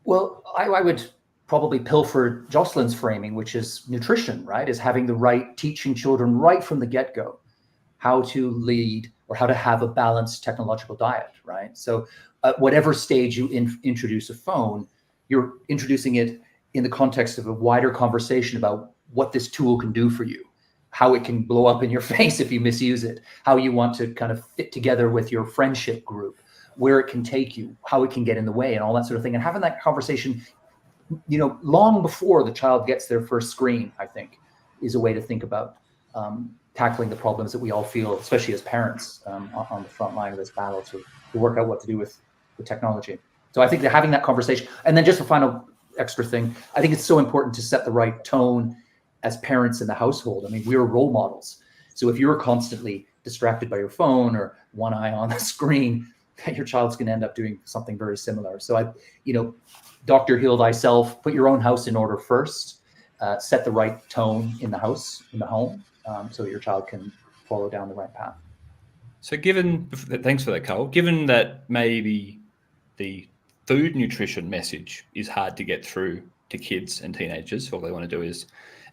Well, I would probably pilfer Jocelyn's framing, which is nutrition, right? Is having the right, teaching children right from the get-go how to lead or how to have a balanced technological diet, right? So at whatever stage you introduce a phone, you're introducing it in the context of a wider conversation about what this tool can do for you, how it can blow up in your face if you misuse it, how you want to kind of fit together with your friendship group, where it can take you, how it can get in the way, and all that sort of thing. And having that conversation, long before the child gets their first screen, I think, is a way to think about tackling the problems that we all feel, especially as parents, on the front line of this battle to work out what to do with the technology. So I think that having that conversation, and then just a final extra thing, I think it's so important to set the right tone as parents in the household. I mean, we're role models. So if you're constantly distracted by your phone or one eye on the screen, your child's going to end up doing something very similar. So Dr. Heal Thyself, put your own house in order first, set the right tone in the house, in the home, so your child can follow down the right path. So thanks for that, Carl, given that maybe the food nutrition message is hard to get through to kids and teenagers, all they want to do is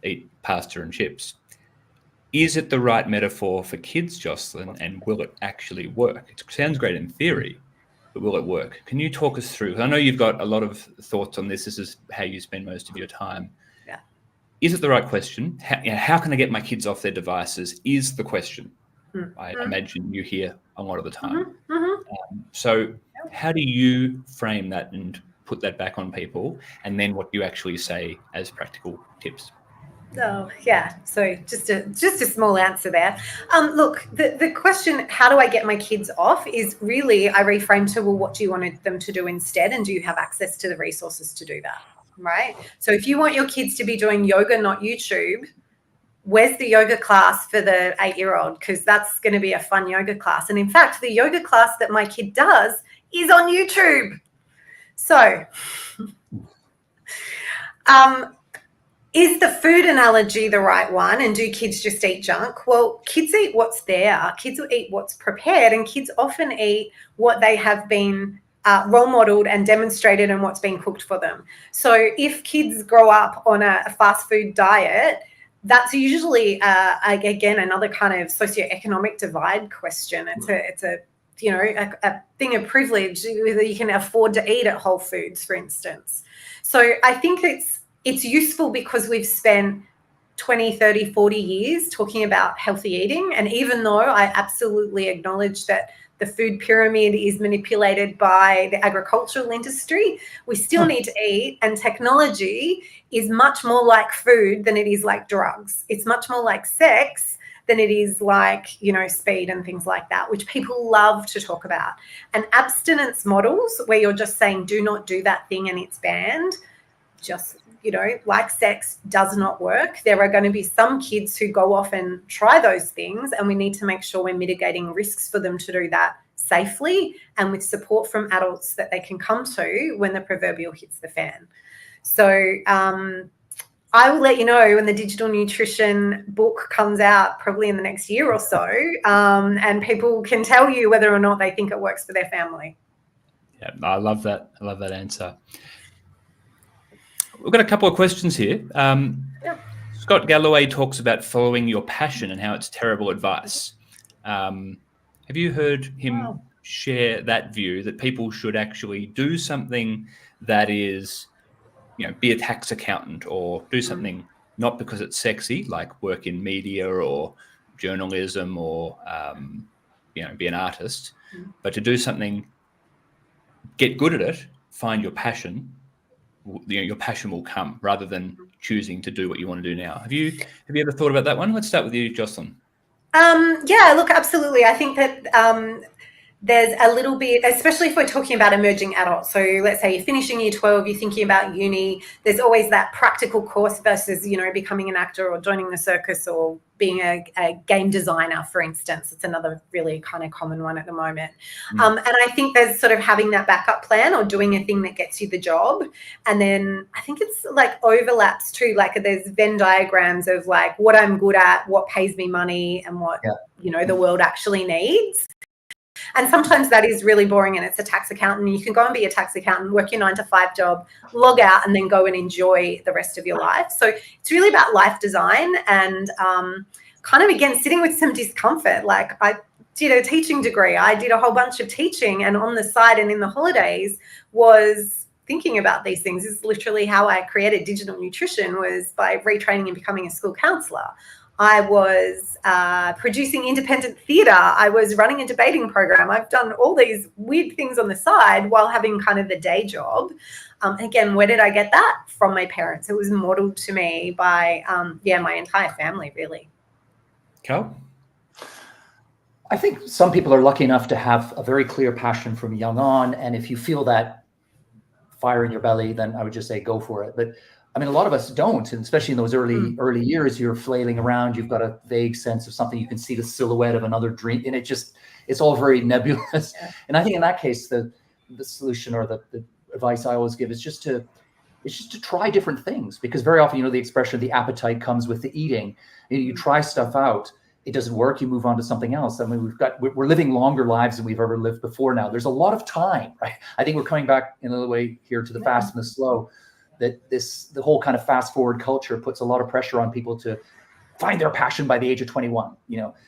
eat pasta and chips, is it the right metaphor for kids, Jocelyn, and will it actually work? It sounds great in theory, but will it work? Can you talk us through? I know you've got a lot of thoughts on this. This is how you spend most of your time. Yeah. Is it the right question? How can I get my kids off their devices is the question. Mm-hmm. I imagine you hear a lot of the time. Mm-hmm. So how do you frame that and put that back on people? And then what do you actually say as practical tips? Oh, yeah. So just a small answer there. Look, the question, how do I get my kids off, is really, I reframe to, well, what do you want them to do instead? And do you have access to the resources to do that? Right. So if you want your kids to be doing yoga, not YouTube, where's the yoga class for the 8-year-old? Because that's going to be a fun yoga class. And in fact, the yoga class that my kid does is on YouTube. So, is the food analogy the right one? And do kids just eat junk? Well, kids eat what's there. Kids will eat what's prepared, and kids often eat what they have been role modeled and demonstrated and what's been cooked for them. So if kids grow up on a fast food diet, that's usually, again, another kind of socioeconomic divide question. It's a thing of privilege, whether you can afford to eat at Whole Foods, for instance. So I think it's useful because we've spent 20, 30, 40 years talking about healthy eating. And even though I absolutely acknowledge that the food pyramid is manipulated by the agricultural industry, we still need to eat. And technology is much more like food than it is like drugs. It's much more like sex than it is like, speed and things like that, which people love to talk about. And abstinence models where you're just saying, do not do that thing and it's banned, just, like sex, does not work. There are going to be some kids who go off and try those things, and we need to make sure we're mitigating risks for them to do that safely and with support from adults that they can come to when the proverbial hits the fan. So I will let you know when the digital nutrition book comes out, probably in the next year or so, and people can tell you whether or not they think it works for their family. Yeah, I love that. I love that answer. We've got a couple of questions here. Scott Galloway talks about following your passion and how it's terrible advice. Have you heard him share that view that people should actually do something that is, be a tax accountant, or do something not because it's sexy, like work in media or journalism, or be an artist, but to do something, get good at it, find your passion. Your passion will come, rather than choosing to do what you want to do now. Have you ever thought about that one? Let's start with you, Jocelyn. Yeah, look, absolutely. I think that there's a little bit, especially if we're talking about emerging adults. So let's say you're finishing year 12, you're thinking about uni, there's always that practical course versus, becoming an actor or joining the circus or being a game designer, for instance. It's another really kind of common one at the moment. And I think there's sort of having that backup plan or doing a thing that gets you the job. And then I think it's like overlaps too. Like there's Venn diagrams of like what I'm good at, what pays me money, and what, the world actually needs. And sometimes that is really boring and it's a tax accountant. You can go and be a tax accountant, work your 9-to-5 job, log out, and then go and enjoy the rest of your life. So it's really about life design and kind of, again, sitting with some discomfort. Like I did a teaching degree. I did a whole bunch of teaching, and on the side and in the holidays was thinking about these things. This is literally how I created digital nutrition, was by retraining and becoming a school counsellor. I was producing independent theatre. I was running a debating program. I've done all these weird things on the side while having kind of the day job. Again, where did I get that? From my parents. It was modeled to me by, my entire family, really. Carl? I think some people are lucky enough to have a very clear passion from young on. And if you feel that fire in your belly, then I would just say go for it. But I mean, a lot of us don't, and especially in those early years, you're flailing around. You've got a vague sense of something. You can see the silhouette of another dream, and it's all very nebulous. Yeah. And I think in that case, the solution or the advice I always give is just to try different things, because very often, the expression, the appetite comes with the eating. You try stuff out. It doesn't work, you move on to something else. I mean, we're living longer lives than we've ever lived before now. There's a lot of time, right? I think we're coming back in another way here to the fast and the slow. That the whole kind of fast forward culture puts a lot of pressure on people to find their passion by the age of 21,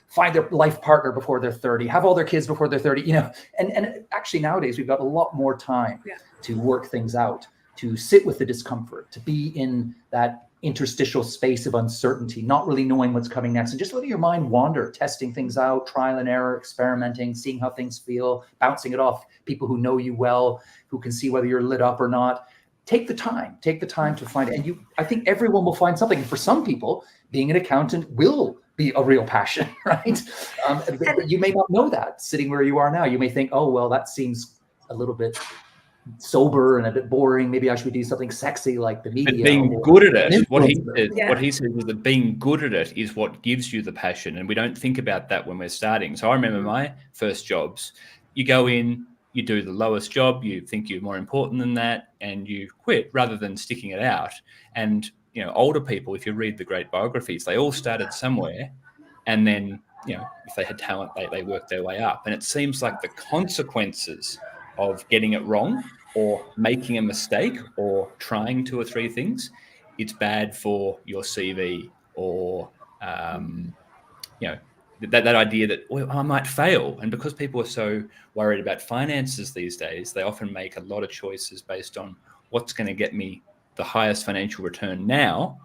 find their life partner before they're 30, have all their kids before they're 30, and actually nowadays we've got a lot more time to work things out, to sit with the discomfort, to be in that interstitial space of uncertainty, not really knowing what's coming next, and just letting your mind wander, testing things out, trial and error, experimenting, seeing how things feel, bouncing it off people who know you well, who can see whether you're lit up or not. Take the time to find it. And I think everyone will find something. For some people, being an accountant will be a real passion, right? But you may not know that sitting where you are now. You may think, oh, well, that seems a little bit sober and a bit boring. Maybe I should do something sexy like the media. But being good at it, what he says is that being good at it is what gives you the passion. And we don't think about that when we're starting. So I remember my first jobs. You go in, you do the lowest job, you think you're more important than that, and you quit rather than sticking it out. And, older people, if you read the great biographies, they all started somewhere, and then, if they had talent, they worked their way up. And it seems like the consequences of getting it wrong or making a mistake or trying 2 or 3 things, it's bad for your CV or, that idea that, well, I might fail. And because people are so worried about finances these days, they often make a lot of choices based on what's going to get me the highest financial return now,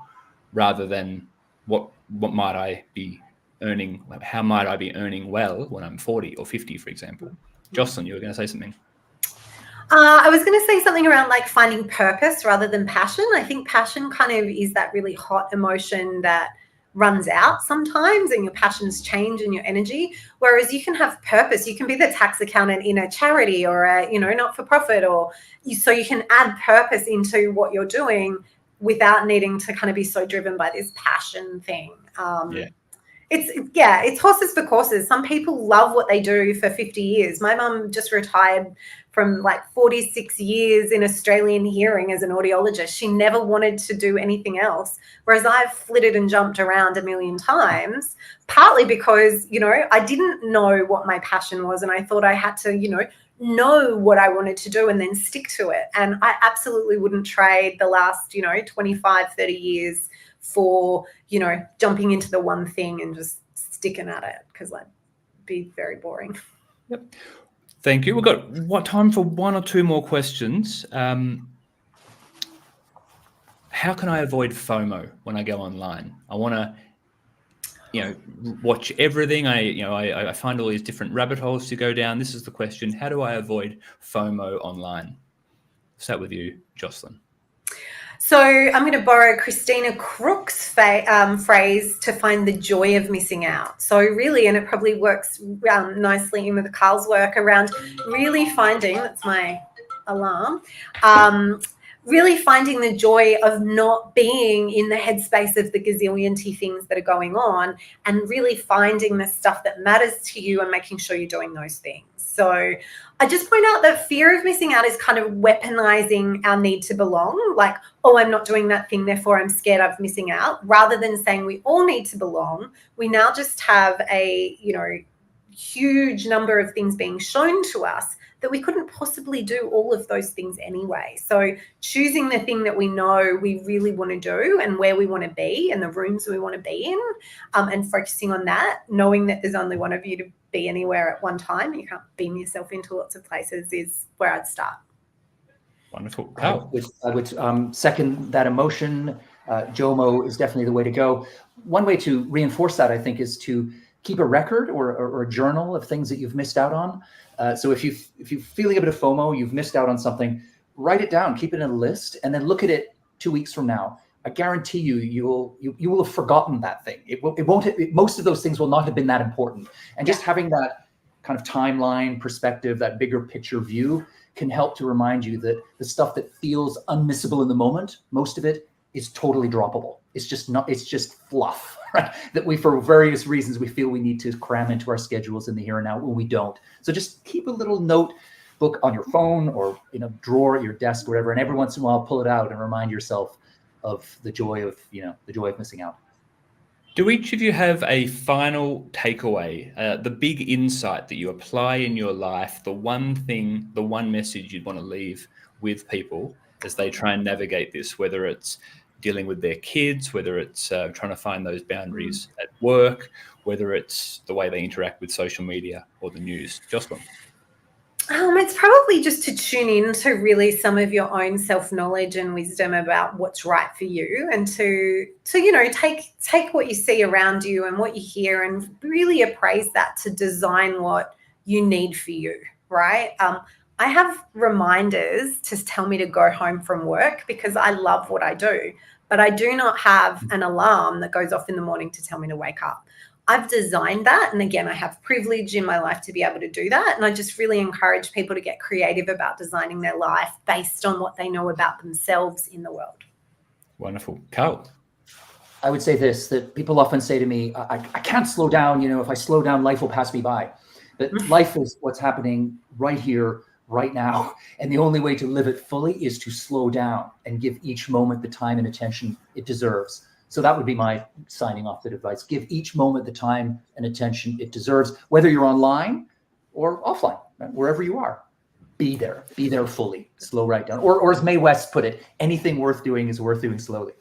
rather than what might I be earning, how might I be earning well when I'm 40 or 50, for example. Jocelyn, you were going to say something. I was going to say something around like finding purpose rather than passion. I think passion kind of is that really hot emotion that runs out sometimes, and your passions change and your energy, whereas you can have purpose. You can be the tax accountant in a charity or a not-for-profit, so you can add purpose into what you're doing without needing to kind of be so driven by this passion thing. it's horses for courses. Some people love what they do for 50 years. My mum just retired from like 46 years in Australian hearing as an audiologist. She never wanted to do anything else. Whereas I've flitted and jumped around a million times, partly because, I didn't know what my passion was. And I thought I had to, know what I wanted to do and then stick to it. And I absolutely wouldn't trade the last, 25, 30 years for, jumping into the one thing and just sticking at it, because I'd be very boring. Yep. Thank you. We've got time for one or two more questions. How can I avoid FOMO when I go online? I want to, watch everything. I find all these different rabbit holes to go down. This is the question: how do I avoid FOMO online? Start with you, Jocelyn. So I'm going to borrow Christina Crook's phrase to find the joy of missing out. So really, and it probably works nicely in with Carl's work around really finding, that's my alarm, really finding the joy of not being in the headspace of the gazillionty things that are going on, and really finding the stuff that matters to you and making sure you're doing those things. So I just point out that fear of missing out is kind of weaponizing our need to belong. Like, oh, I'm not doing that thing, therefore I'm scared of missing out. Rather than saying we all need to belong, we now just have a, huge number of things being shown to us that we couldn't possibly do all of those things anyway. So choosing the thing that we know we really want to do and where we want to be and the rooms we want to be in, and focusing on that, knowing that there's only one of you to be anywhere at one time, you can't beam yourself into lots of places, is where I'd start. Wonderful. I would second that emotion. JOMO is definitely the way to go. One way to reinforce that, I think, is to keep a record or a journal of things that you've missed out on. So if you're feeling a bit of FOMO, you've missed out on something, write it down, keep it in a list, and then look at it 2 weeks from now. I guarantee you will have forgotten that thing. Most of those things will not have been that important. And just having that kind of timeline perspective, that bigger picture view, can help to remind you that the stuff that feels unmissable in the moment, most of it is totally droppable. It's just fluff, right? That we, for various reasons, we feel we need to cram into our schedules in the here and now when we don't. So just keep a little notebook on your phone or in a drawer at your desk, or whatever, and every once in a while pull it out and remind yourself of the joy of missing out. Do each of you have a final takeaway, the big insight that you apply in your life, the one thing, the one message you'd want to leave with people as they try and navigate this, whether it's dealing with their kids, whether it's trying to find those boundaries at work, whether it's the way they interact with social media or the news? Jocelyn. It's probably just to tune in to really some of your own self-knowledge and wisdom about what's right for you, and to take what you see around you and what you hear and really appraise that to design what you need for you, right? I have reminders to tell me to go home from work because I love what I do, but I do not have an alarm that goes off in the morning to tell me to wake up. I've designed that. And again, I have privilege in my life to be able to do that. And I just really encourage people to get creative about designing their life based on what they know about themselves in the world. Wonderful. Carl. I would say this, that people often say to me, I can't slow down. If I slow down, life will pass me by. But life is what's happening right here, right now. And the only way to live it fully is to slow down and give each moment the time and attention it deserves. So that would be my signing off advice. Give each moment the time and attention it deserves, whether you're online or offline, right? Wherever you are. Be there fully, slow right down. Or as Mae West put it, anything worth doing is worth doing slowly.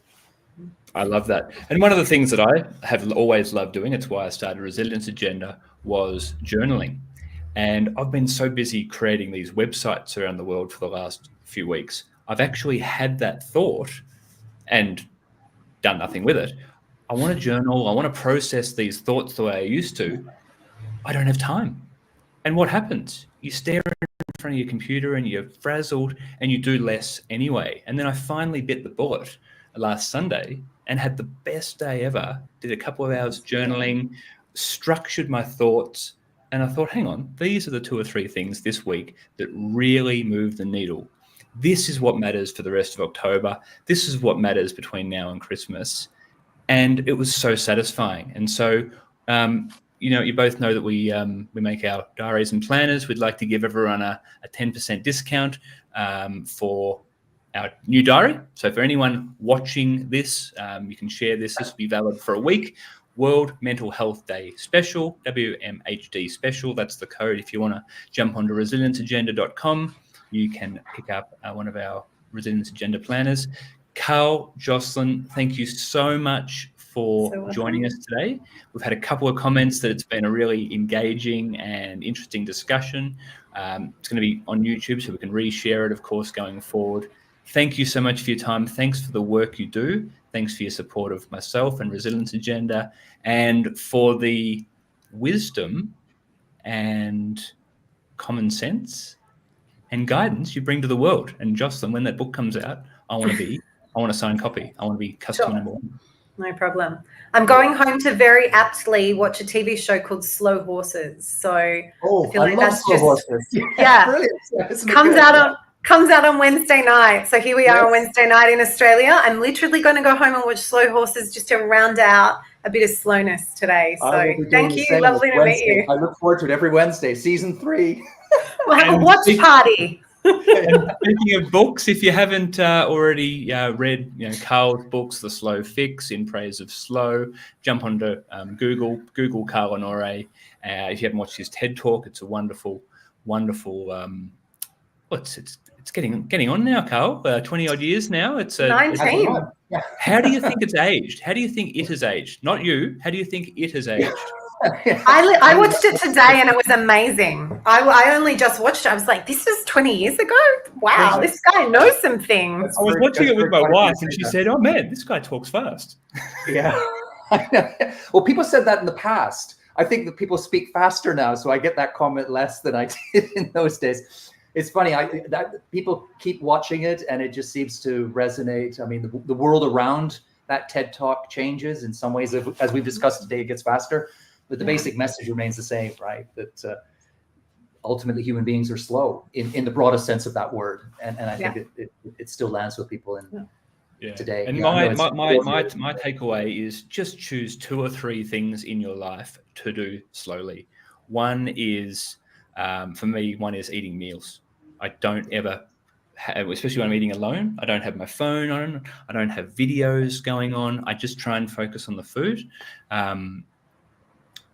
I love that. And one of the things that I have always loved doing, it's why I started Resilience Agenda, was journaling. And I've been so busy creating these websites around the world for the last few weeks. I've actually had that thought and done nothing with it. I want to journal. I want to process these thoughts the way I used to. I don't have time. And what happens? You stare in front of your computer and you're frazzled and you do less anyway. And then I finally bit the bullet last Sunday and had the best day ever. Did a couple of hours journaling, structured my thoughts. And I thought, hang on, these are the 2 or 3 things this week that really move the needle. This is what matters for the rest of October. This is what matters between now and Christmas. And it was so satisfying. And so You both know that we make our diaries and planners. We'd like to give everyone a 10% discount for our new diary. So for anyone watching this, you can share this. This will be valid for a week. World Mental Health Day Special, WMHD Special. That's the code. If you want to jump onto resilienceagenda.com, you can pick up one of our Resilience Agenda planners. Carl, Jocelyn, thank you so much for joining us today. We've had a couple of comments that it's been a really engaging and interesting discussion. It's going to be on YouTube, so we can reshare it, of course, going forward. Thank you so much for your time. Thanks for the work you do. Thanks for your support of myself and Resilience Agenda, and for the wisdom and common sense and guidance you bring to the world. And Jocelyn, when that book comes out, I want a signed copy. I want to be customer number one. No problem. I'm going home to very aptly watch a TV show called Slow Horses. So I feel like that's Slow Horses. Yeah. Brilliant. Comes out on Wednesday night. So here we are on Wednesday night in Australia. I'm literally going to go home and watch Slow Horses just to round out a bit of slowness today. So thank you. Lovely to meet you. I look forward to it every Wednesday, season 3. We'll have a watch party. And speaking of books, if you haven't already read Carl's books, The Slow Fix, In Praise of Slow, jump onto Google Carl and Honore. If you haven't watched his TED Talk, it's a wonderful it's getting on now, Carl. 20 odd years now. It's 19. How do you think it's aged? How do you think it has aged? Not you. How do you think it has aged? I watched it today and it was amazing. I only just watched it. I was like, this is 20 years ago? Wow, this guy knows some things. I was watching it with my wife and she said, oh man, this guy talks fast. Yeah. Well, people said that in the past. I think that people speak faster now, so I get that comment less than I did in those days. It's funny, that people keep watching it and it just seems to resonate. I mean, the world around that TED Talk changes in some ways. As we've discussed today, it gets faster. But the basic message remains the same, right? That ultimately human beings are slow in the broadest sense of that word. And I think it still lands with people today. And my takeaway is just choose 2 or 3 things in your life to do slowly. One is, for me, eating meals. I don't ever have, especially when I'm eating alone, I don't have my phone on. I don't have videos going on. I just try and focus on the food.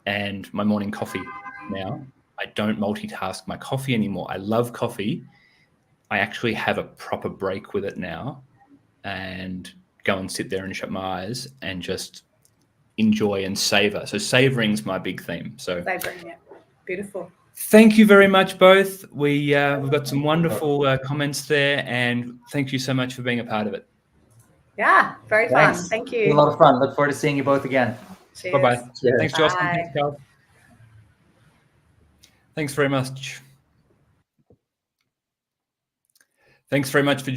And my morning coffee now, I don't multitask my coffee anymore. I love coffee. I actually have a proper break with it now and go and sit there and shut my eyes and just enjoy and savor. So savoring's my big theme. So savoring, yeah. Beautiful. Thank you very much, both. We've got some wonderful comments there, and thank you so much for being a part of it. Yeah, very fun. Thank you. It was a lot of fun. Look forward to seeing you both again. Cheers. Bye-bye. Cheers. Thanks, Jocelyn. Bye. Thanks, Carl. Thanks very much. Thanks very much for